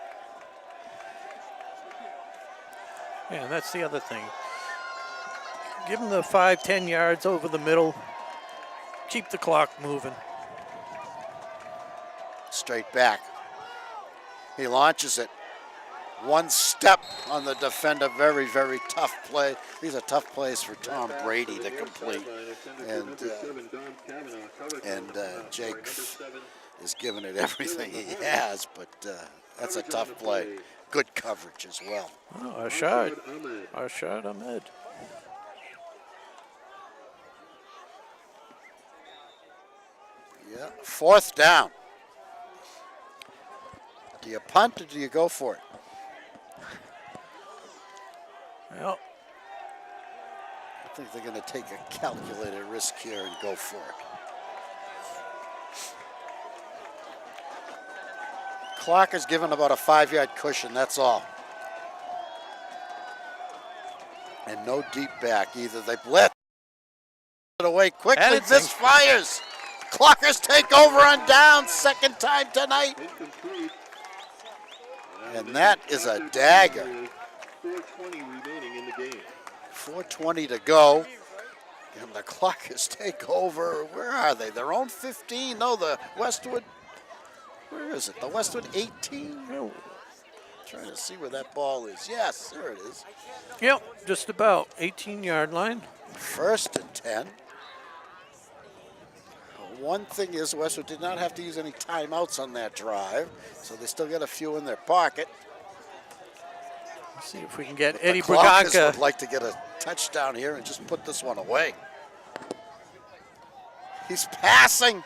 yeah, and that's the other thing. Give them the 5-10 yards over the middle. Keep the clock moving. Straight back. He launches it. One step on the defender. Very, very tough play. These are tough plays for Tom Brady to complete. And Jake is giving it everything he has, but that's a tough play. Good coverage as well. Oh, Ashard Ahmed. Yeah, 4th down. Do you punt or do you go for it? Well, I think they're going to take a calculated risk here and go for it. Clock is given about a 5-yard cushion, that's all. And no deep back either. They blitz it away quickly. And it's Misfires. Clockers take over on down, 2nd time tonight. And that is a dagger. 4:20 remaining in the game. 4:20 to go. And the Clockers take over. Where are they? Their own 15? No, the Westwood. Where is it? The Westwood 18? Trying to see where that ball is. Yes, there it is. yep, just about 18-yard line. 1st and 10. One thing is Westwood did not have to use any timeouts on that drive, so they still got a few in their pocket. Let's see if we can get The Eddie Clockers Braganca. would like to get a touchdown here and just put this one away. He's passing.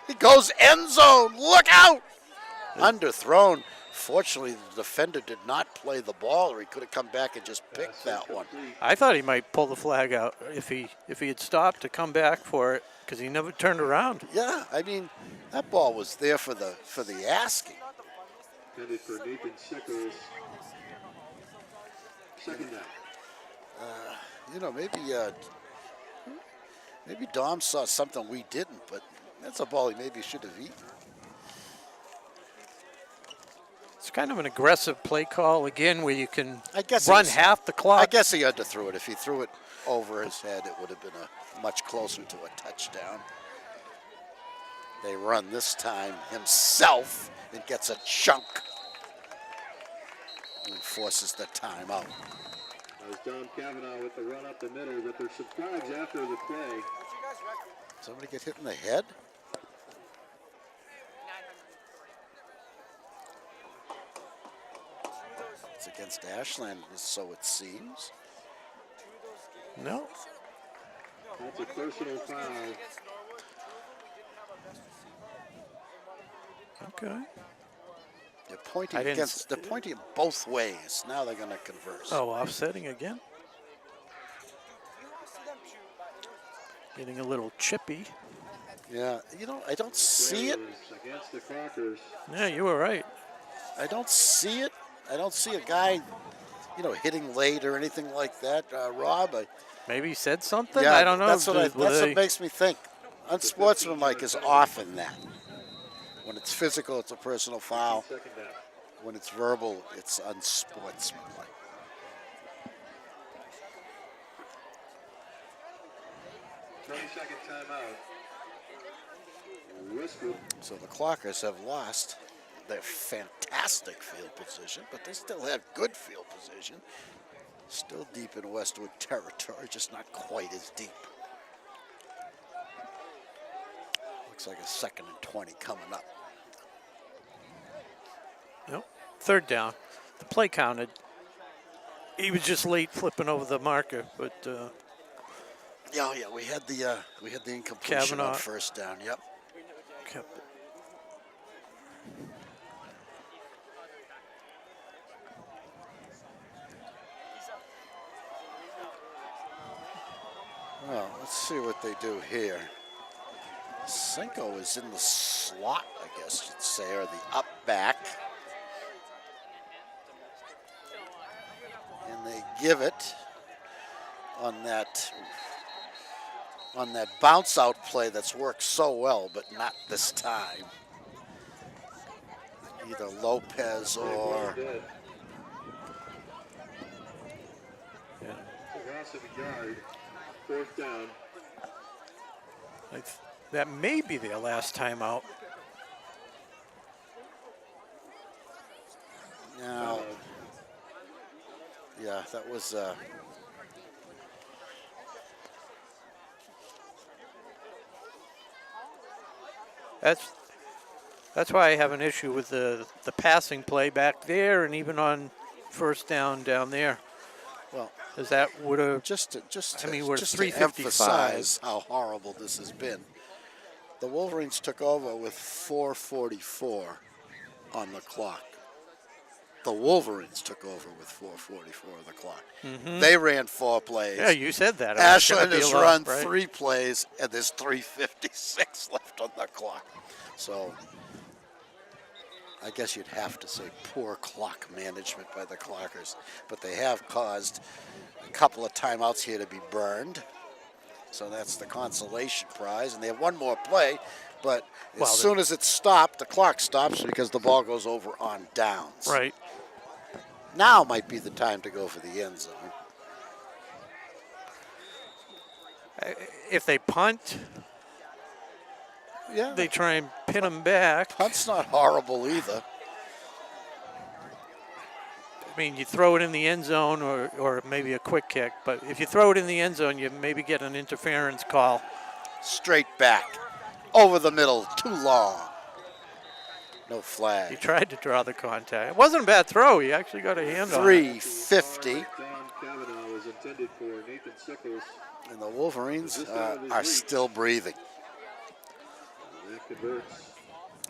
He goes end zone. Look out! Underthrown. Fortunately, the defender did not play the ball, or he could have come back and just picked that one. I thought he might pull the flag out if he had stopped to come back for it because he never turned around. Yeah, I mean, that ball was there for the asking. Intended for Nathan Sickles. 2nd down. You know, maybe Dom saw something we didn't, but that's a ball he maybe should have eaten. It's kind of an aggressive play call again where you can I guess run it's- half the clock. I guess he underthrew it. If he threw it over his head, it would have been much closer to a touchdown. They run this time himself and gets a chunk and forces the timeout. That was Don Cavanaugh with the run up the middle, but there's some flags after the play. Somebody get hit in the head? It's against Ashland, so it seems. No. That's a personal foul. Okay. They're pointing I didn't against. They're pointing both ways. Now they're going to converse. Oh, offsetting again. Getting a little chippy. Yeah, you know, I don't see it. Against the Clockers. Yeah, you were right. I don't see it. I don't see a guy, you know, hitting late or anything like that. Rob, Maybe he said something. yeah, I don't know. That's what makes me think. Unsportsmanlike is often that. When it's physical, it's a personal foul. Second down. When it's verbal, it's unsportsmanlike. Second timeout. Westwood. So the Clockers have lost their fantastic field position, but they still have good field position. Still deep in Westwood territory, just not quite as deep. Looks like a 2nd and 20 coming up. Nope. 3rd down. The play counted. He was just late flipping over the marker, but Yeah, we had the incompletion on Kavanaugh 1st down. Yep. kept it. Well, let's see what they do here. Cinco is in the slot, I guess you'd say, or the up back. And they give it on that bounce out play that's worked so well, but not this time. Either Lopez or Loss of a yard. 4th down. That may be their last time out. now. Yeah, that was. That's why I have an issue with the passing play back there, and even on 1st down down there. Well, because that would have just I mean, we're just to 3:55. emphasize how horrible this has been. The Wolverines took over with 4:44 on the clock. The Wolverines took over with 4:44 on the clock. They ran 4 plays. Yeah, you said that. Ashland has run right? 3 plays, and there's 3:56 left on the clock. So I guess you'd have to say poor clock management by the Clockers. But they have caused a couple of timeouts here to be burned. So that's the consolation prize. And they have 1 more play, but as soon as it's stopped, the clock stops because the ball goes over on downs. Right. Now might be the time to go for the end zone. If they punt, Yeah, they try and pin them back. punt's not horrible either. I mean, you throw it in the end zone or maybe a quick kick. But if you throw it in the end zone, you maybe get an interference call. Straight back, over the middle, too long. No He flag. tried to draw the contact. It wasn't a bad throw. He actually got a hand on it. 3:50, Don Kavanaugh was intended for Nathan Sickles. and the Wolverines are still breathing. That converts.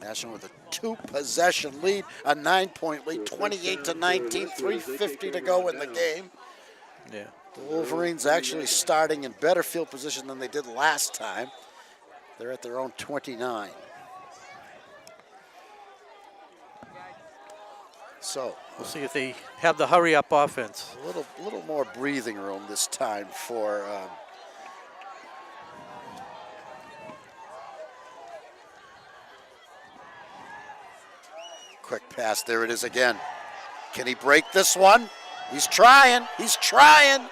Ashland with a 2-possession lead, a 9-point lead, 28-19, 3:50 to go in the game. Yeah. The Wolverines actually starting in better field position than they did last time. They're at their own 29. So We'll see if they have the hurry-up offense. a little more breathing room this time for quick pass. There it is again. Can he break this one? He's trying. He's trying.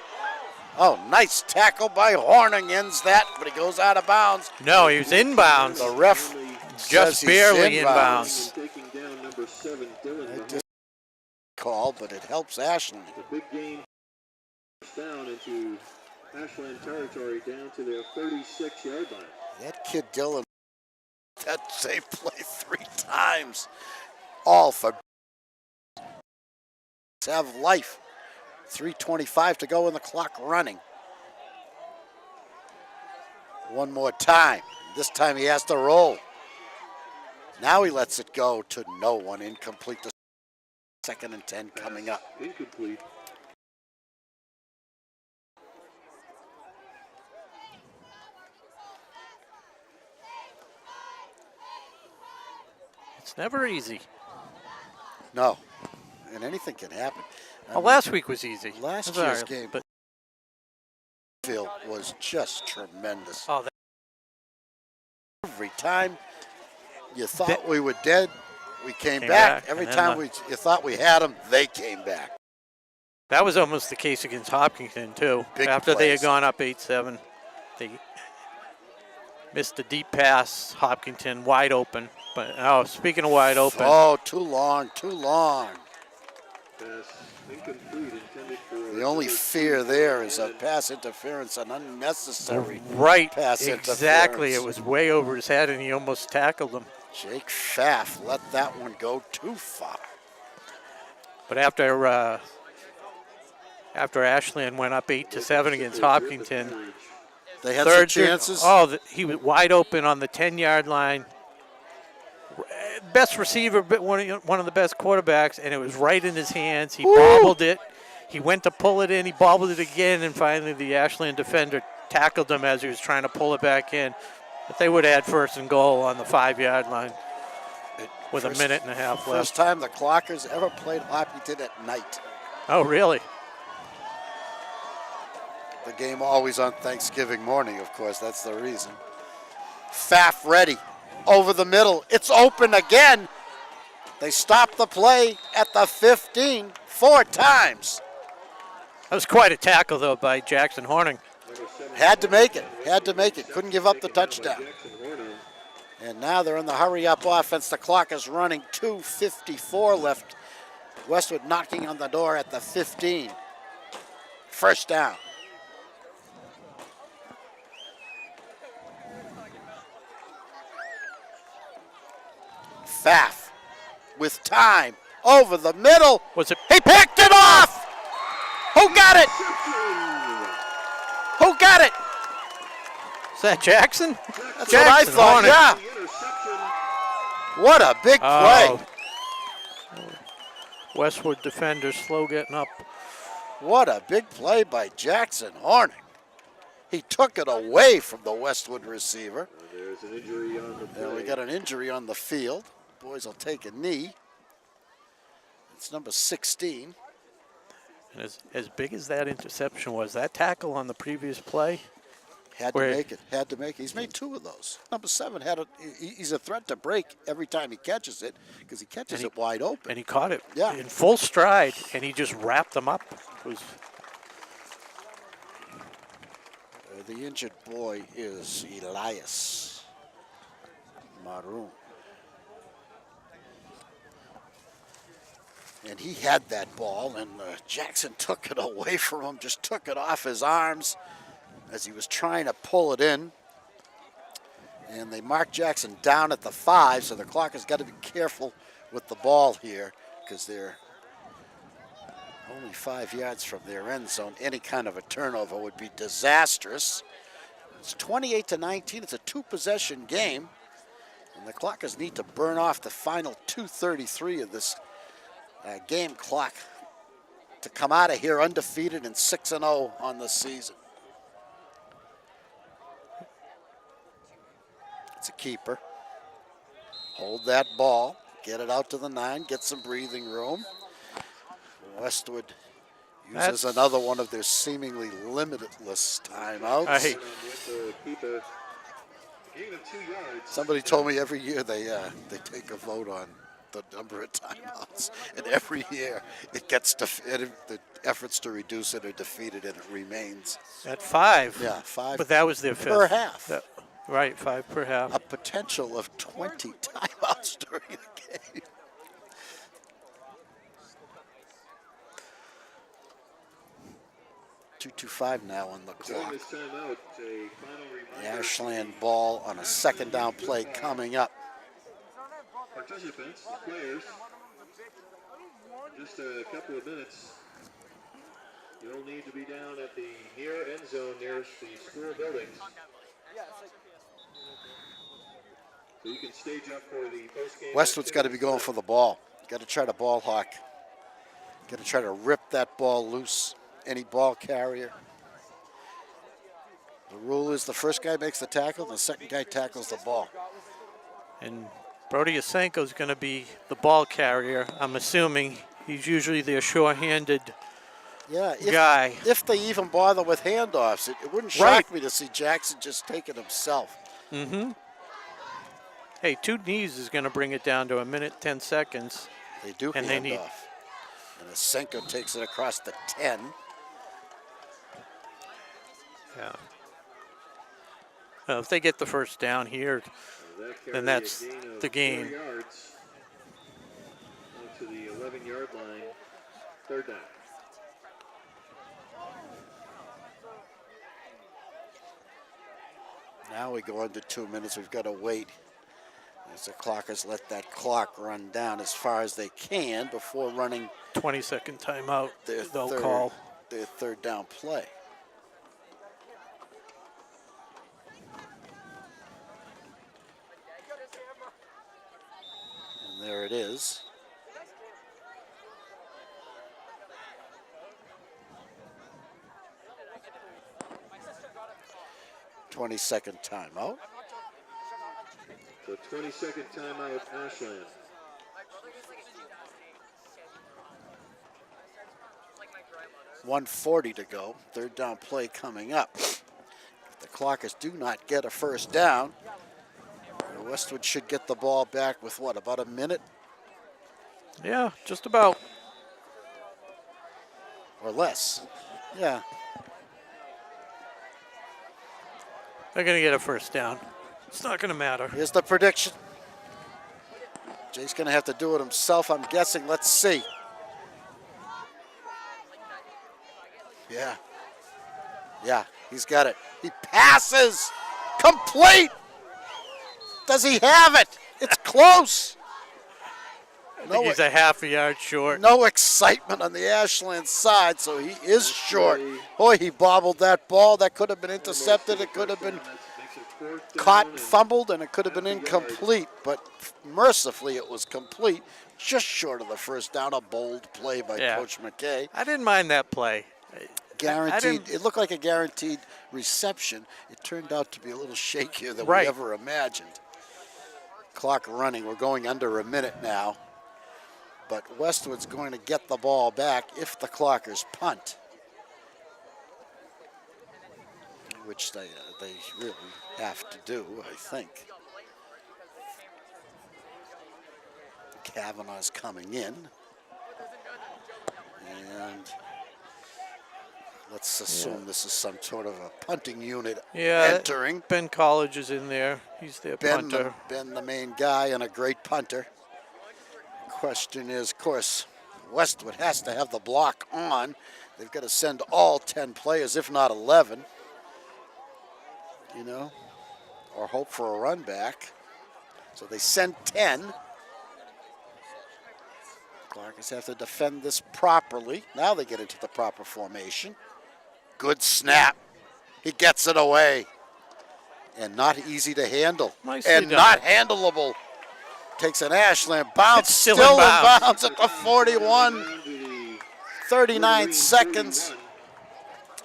Oh, nice tackle by Horning ends that, but he goes out of bounds. No, he was inbounds. The ref Just says he's barely inbounds. Taking down number 7, Dylan. It just call, but it helps Ashland. The big game down into Ashland territory, down to their 36-yard line. That kid Dylan, that same play 3 times. All for have life. 3:25 to go in the clock running. One more time. This time he has to roll. Now he lets it go to no one. Incomplete. To 2nd and 10 coming up. Incomplete. It's never easy. No. And anything can happen. Well, last week was easy. Last Sorry, year's game but field was just tremendous. oh, time you thought we were dead, we came Came back. back, Every and then time you thought we had them, they came back. That was almost the case against Hopkinton, too. Big After they had plays. gone up 8-7, they missed a deep pass. Hopkinton wide open. But, oh, speaking of wide open. Oh, too long, too long. Pass incomplete, intended for The only fear there is a pass interference, an unnecessary Right, pass exactly. interference. It was way over his head, and he almost tackled him. Jake Pfaff let that one go too far. But after Ashland went up 8-7 against Hopkinton, They had some third chances. he was wide open on the 10-yard line. Best receiver, one of the best quarterbacks, and it was right in his hands. He bobbled it. He went to pull it in. He bobbled it again, and finally the Ashland defender tackled him as he was trying to pull it back in. But they would have had 1st and goal on the 5-yard line with a minute and a half left. First time the Clockers ever played Hopkinton at night. Oh, really? The game always on Thanksgiving morning, of course. That's the reason. Pfaff ready. Over the middle. It's open again. They stopped the play at the 15 4 times. That was quite a tackle, though, by Jackson Horning. Had to make it. Had to make it. Couldn't give up the touchdown. And now they're in the hurry-up offense. The clock is running. 2:54 left. Westwood knocking on the door at the 15. First down. Pfaff with time over the middle. Was it? He picked it off. Who got it? Who got it? Is that Jackson? That's what I thought. Yeah. What a big play. Westwood defender slow getting up. What a big play by Jackson Horning. He took it away from the Westwood receiver. There's an injury on the play. And we got an injury on the field. Boys will take a knee. It's number 16. And as big as that interception was, that tackle on the previous play. Had to make it. Had to make it. He's made 2 of those. Number 7 he's a threat to break every time he catches it because he catches it wide open. And he caught it Yeah. in full stride, and he just wrapped them up. It was The injured boy is Elias Maroon. And he had that ball, and Jackson took it away from him, just took it off his arms as he was trying to pull it in. And they marked Jackson down at the 5, so the clock has got to be careful with the ball here because they're only 5 yards from their end zone. Any kind of a turnover would be disastrous. It's 28-19. It's a 2-possession game, and the Clockers need to burn off the final 2:33 of this game clock to come out of here undefeated and 6-0 on the season. It's a keeper. Hold that ball. Get it out to the 9. Get some breathing room. Westwood uses another one of their seemingly limitless timeouts. Somebody told me every year they take a vote on the number of timeouts, and every year it gets the efforts to reduce it are defeated, and it remains at 5. Yeah, 5. But that was their 5th. Per half. Right, 5 per half. A potential of 20 timeouts during the game. .225 now on the clock. The Ashland ball on a 2nd down play coming up. Participants, the players, just a couple of minutes. You'll need to be down at the near end zone nearest the school buildings. So you can stage up for the post-game. Westwood's got to be going for the ball. Got to try to ball hawk. Got to try to rip that ball loose. Any ball carrier. The rule is the first guy makes the tackle, and the second guy tackles the ball. And Brody Yasenko's going to be the ball carrier. I'm assuming he's usually their sure-handed guy. If they even bother with handoffs, it wouldn't shock me to see Jackson just take it himself. Mm-hmm. Hey, 2 knees is going to bring it down to 1:10 seconds. They do And hand they need- off. And Asenko takes it across the 10. Yeah. If they get the first down here, then that's the game. 4 yards to the 11-yard line, 3rd down. Now we go under 2 minutes. We've got to wait as the Clockers let that clock run down as far as they can before running 20-second timeout. their They'll third, call. their 3rd down play. And there it is. Twenty-second timeout. The 20-second timeout, Ashland. .140 to go. 3rd down play coming up. If the Clockers do not get a first down, Westwood should get the ball back with what, about a minute Yeah, just about. or less? Yeah. They're going to get a first down. It's not going to matter. Here's the prediction. Jay's going to have to do it himself, I'm guessing. Let's see. Yeah. Yeah, he's got it. He passes. Complete. Does he have it? It's close. I think he's a half a yard short. No excitement on the Ashland side, so he is short. Boy, he bobbled that ball. That could have been intercepted. It could have been caught and fumbled, and it could have been incomplete. But mercifully, it was complete, just short of the first down. A bold play by Coach McKay. I didn't mind that play. Guaranteed. It looked like a guaranteed reception. It turned out to be a little shakier than we ever imagined. Clock running. We're going under a minute now. But Westwood's going to get the ball back if the Clockers punt, which they really have to do, I think. Kavanaugh's coming in. And let's assume this is some sort of a punting unit entering. Ben College is in there. He's their punter. Ben, the main guy and a great punter. Question is, of course, Westwood has to have the block on. They've got to send all 10 players, if not 11, you know, or hope for a run back. So they send 10. Clarkers have to defend this properly. Now they get into the proper formation. Good snap. He gets it away. And not easy to handle. Nicely done. Not handleable. Takes an Ashland bounce, still in bounds at the 41. 39 seconds.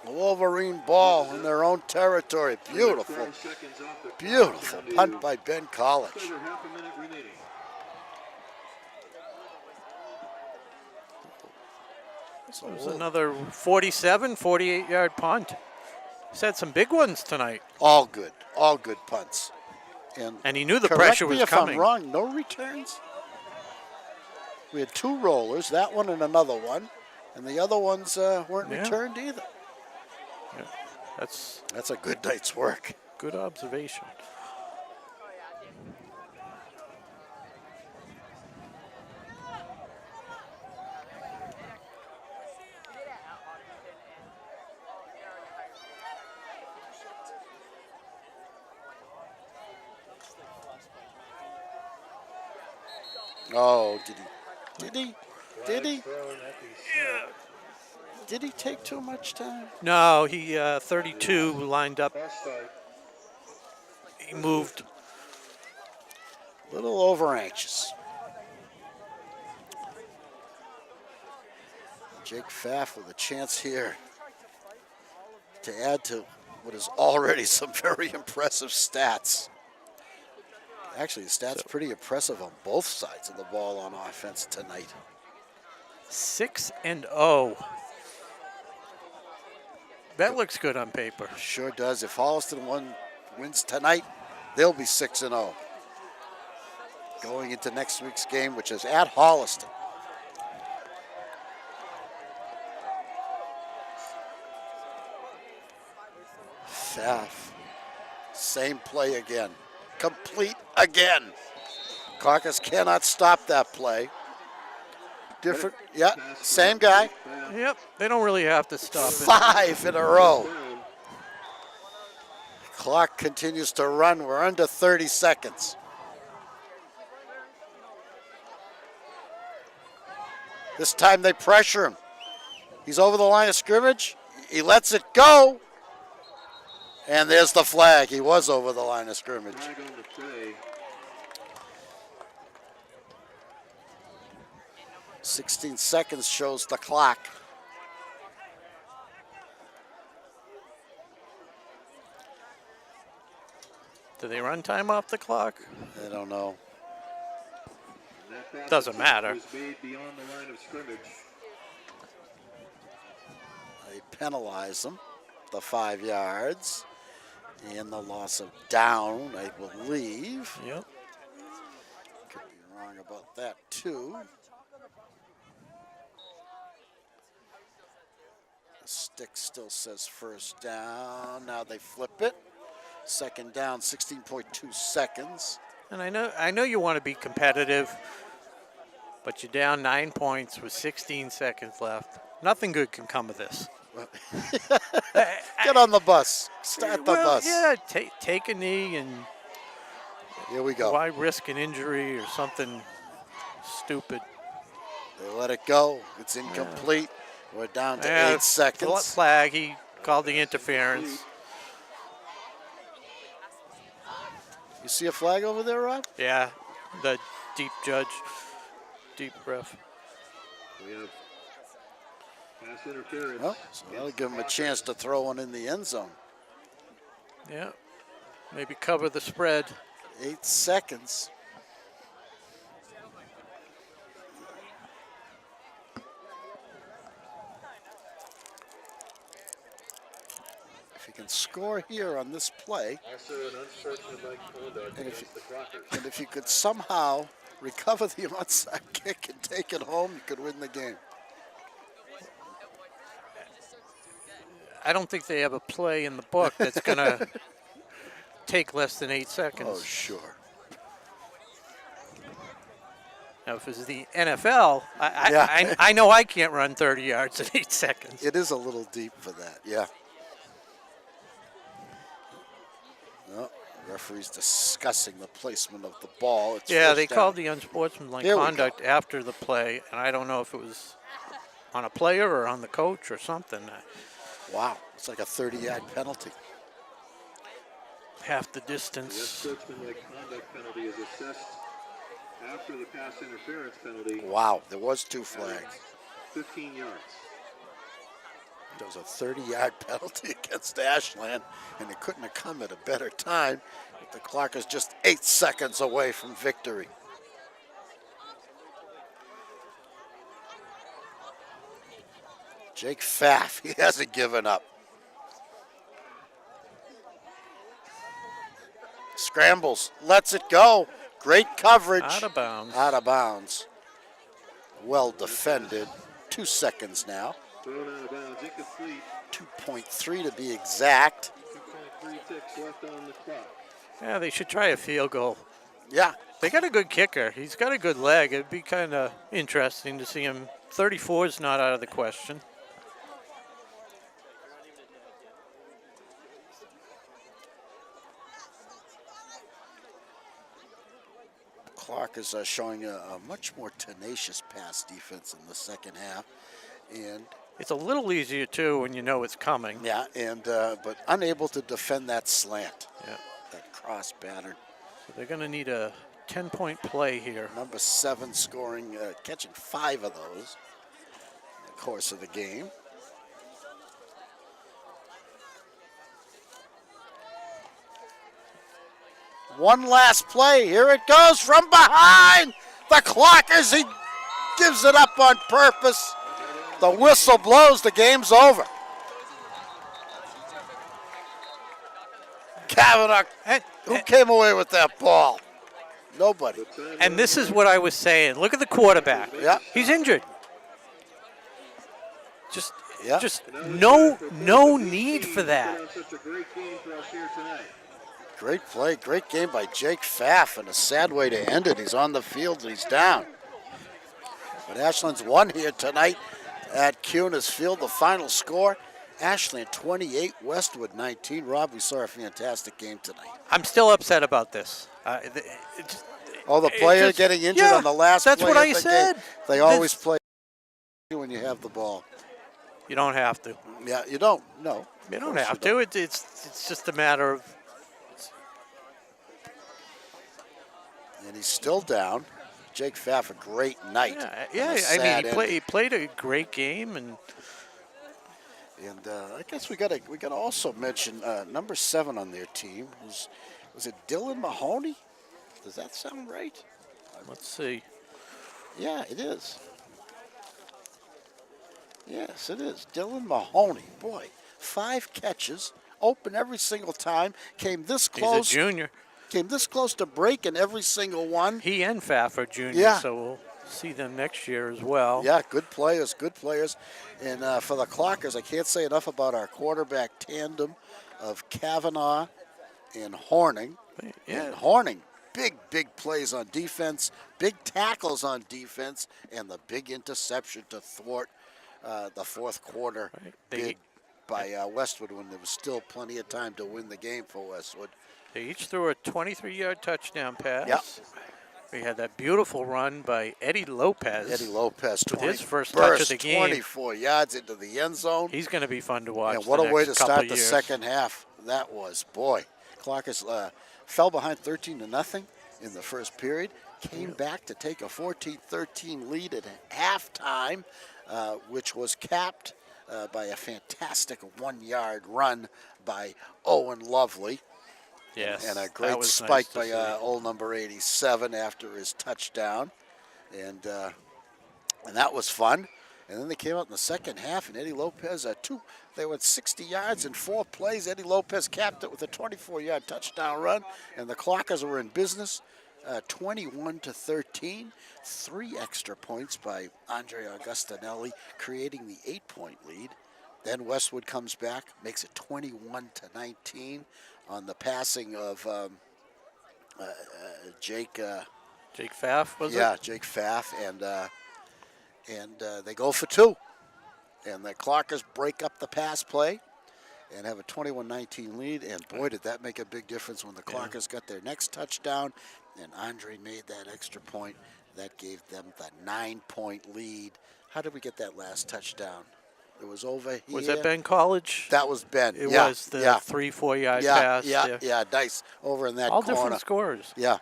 Wolverine ball in their own territory. Beautiful, beautiful punt by Ben College. So it was another 47, 48-yard punt. He's had some big ones tonight. All good punts. And he knew the pressure was coming. Correct me if I'm wrong, no returns? We had 2 rollers, that one and another one, and the other ones weren't returned either. Yeah. That's a good night's work. Good observation. Oh, did he? Did he take too much time? No, he 32 lined up. He moved. A little over anxious. Jake Pfaff with a chance here to add to what is already some very impressive stats. Actually, the stats pretty impressive on both sides of the ball on offense tonight. 6-0. That looks good on paper. Sure does. If Holliston wins tonight, they'll be 6-0. going into next week's game, which is at Holliston. Pfaff. Same play again. Complete again. Caucus cannot stop that play. Different, yeah, same guy. Yep, they don't really have to stop it. 5 in a row. Clock continues to run. We're under 30 seconds. This time they pressure him. He's over the line of scrimmage. He lets it go. And there's the flag. He was over the line of scrimmage. 16 seconds shows the clock. Do they run time off the clock? I don't know. Doesn't matter. They penalize them, the 5 yards, and the loss of down, I believe. Yep. Could be wrong about that too. The stick still says first down. Now they flip it. Second down, 16.2 seconds. And I know you want to be competitive, but you're down 9 points with 16 seconds left. Nothing good can come of this. Get on the bus. Start the bus. Yeah, take a knee and here we go. Why risk an injury or something stupid? They let it go. It's incomplete. We're down to 8 seconds. Flag. He called the interference. You see a flag over there, Rob? Yeah, the deep judge, deep ref. We have pass interference. Oh, so that'll give him a chance to throw one in the end zone. Yeah, maybe cover the spread. 8 seconds. If he can score here on this play, and if you could somehow recover the onside kick and take it home, you could win the game. I don't think they have a play in the book that's going to take less than 8 seconds. Oh, sure. Now, if it's the NFL, I know I can't run 30 yards in 8 seconds. It is a little deep for that, yeah. No, the referee's discussing the placement of the ball. It's they down. called the unsportsmanlike conduct after the play, and I don't know if it was on a player or on the coach or something. Wow, it's like a 30-yard penalty. Half the distance. The unsportsmanlike conduct penalty is assessed after the pass interference penalty. Wow, there was 2 flags. 15 yards. There was a 30-yard penalty against Ashland, and it couldn't have come at a better time. The clock is just 8 seconds away from victory. Jake Pfaff, he hasn't given up. Scrambles, lets it go. Great coverage. Out of bounds. Out of bounds. Well defended. 2 seconds now. Thrown out of bounds, incomplete. 2.3 to be exact. 2.3 ticks left on the clock. Yeah, they should try a field goal. Yeah. They got a good kicker. He's got a good leg. It'd be kind of interesting to see him. 34 is not out of the question. Clark is showing a much more tenacious pass defense in the second half, and it's a little easier too when you know it's coming. Yeah, and but unable to defend that slant. Yeah, that cross pattern. So they're going to need a 10-point play here. Number 7 scoring, catching 5 of those in the course of the game. One last play. Here it goes from behind. The Clockers, he gives it up on purpose. The whistle blows. The game's over. Kavanaugh, who came away with that ball? Nobody. And this is what I was saying. Look at the quarterback. Yeah. He's injured. Just Yeah. just no need for that. Great play, great game by Jake Pfaff, and a sad way to end it. He's on the field and he's down. But Ashland's won here tonight at Cunas Field. The final score, Ashland 28, Westwood 19. Rob, we saw a fantastic game tonight. I'm still upset about this. The player getting injured on the last that's play what of I the said. game. They always play when you have the ball. You don't have to. Yeah, you don't. No. You don't have to. It's just a matter of. And he's still down. Jake Pfaff, a great night. Yeah. I mean, he played a great game, and I guess we gotta also mention number 7 on their team. Was it Dylan Mahoney? Does that sound right? Let's see. Yeah, it is. Yes, it is. Dylan Mahoney. Boy, 5 catches, open every single time. Came this close. He's a junior. Came this close to breaking every single one. He and Pfaff are juniors, Yeah. so we'll see them next year as well. Yeah, good players, good players. And for the Clockers, I can't say enough about our quarterback tandem of Kavanaugh and Horning. Yeah. And Horning, big plays on defense, big tackles on defense, and the big interception to thwart the fourth quarter bid by Westwood when there was still plenty of time to win the game for Westwood. They each threw a 23-yard touchdown pass. Yep. We had that beautiful run by Eddie Lopez. Eddie Lopez, with his first touch of the game. 24 yards into the end zone. He's going to be fun to watch. And what a way to start the years. second half that was. Boy, Clockers fell behind 13-0 in the first period, came back to take a 14-13 lead at halftime, which was capped by a fantastic 1-yard run by Owen Lovely. Yes, and a great spike by old number 87 after his touchdown. And that was fun. And then they came out in the second half, and Eddie Lopez, they went 60 yards in 4 plays. Eddie Lopez capped it with a 24-yard touchdown run, and the Clockers were in business, 21-13. 3 extra points by Andre Augustinelli, creating the 8-point lead. Then Westwood comes back, makes it 21-19 on the passing of Jake. Jake Pfaff, was it? Yeah, Jake Pfaff, and they go for 2. And the Clockers break up the pass play and have a 21-19 lead. And boy, did that make a big difference when the Clockers got their next touchdown. And Andre made that extra point. That gave them the 9-point lead. How did we get that last touchdown? It was over here. Was that Ben College? That was Ben. It was the 3-4 yard pass. Yeah, nice. Over in that all corner. All different scores. Yeah,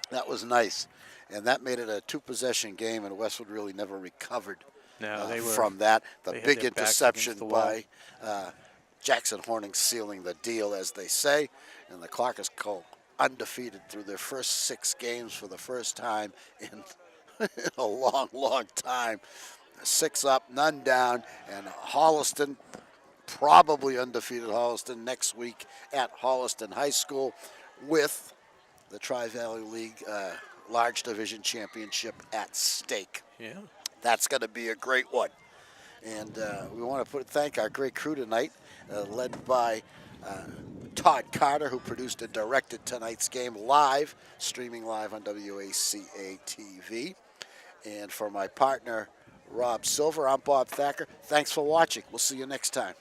that was nice. And that made it a 2-possession game, and Westwood really never recovered from that. The big interception by Jackson Horning sealing the deal, as they say. And the Clockers go undefeated through their first 6 games for the first time in a long time. 6 up, none down, and Holliston, probably undefeated Holliston next week at Holliston High School with the Tri-Valley League Large Division Championship at stake. Yeah. That's going to be a great one. And we want to thank our great crew tonight, led by Todd Carter, who produced and directed tonight's game live, streaming live on WACA-TV. And for my partner, Rob Silver, I'm Bob Thacker. Thanks for watching. We'll see you next time.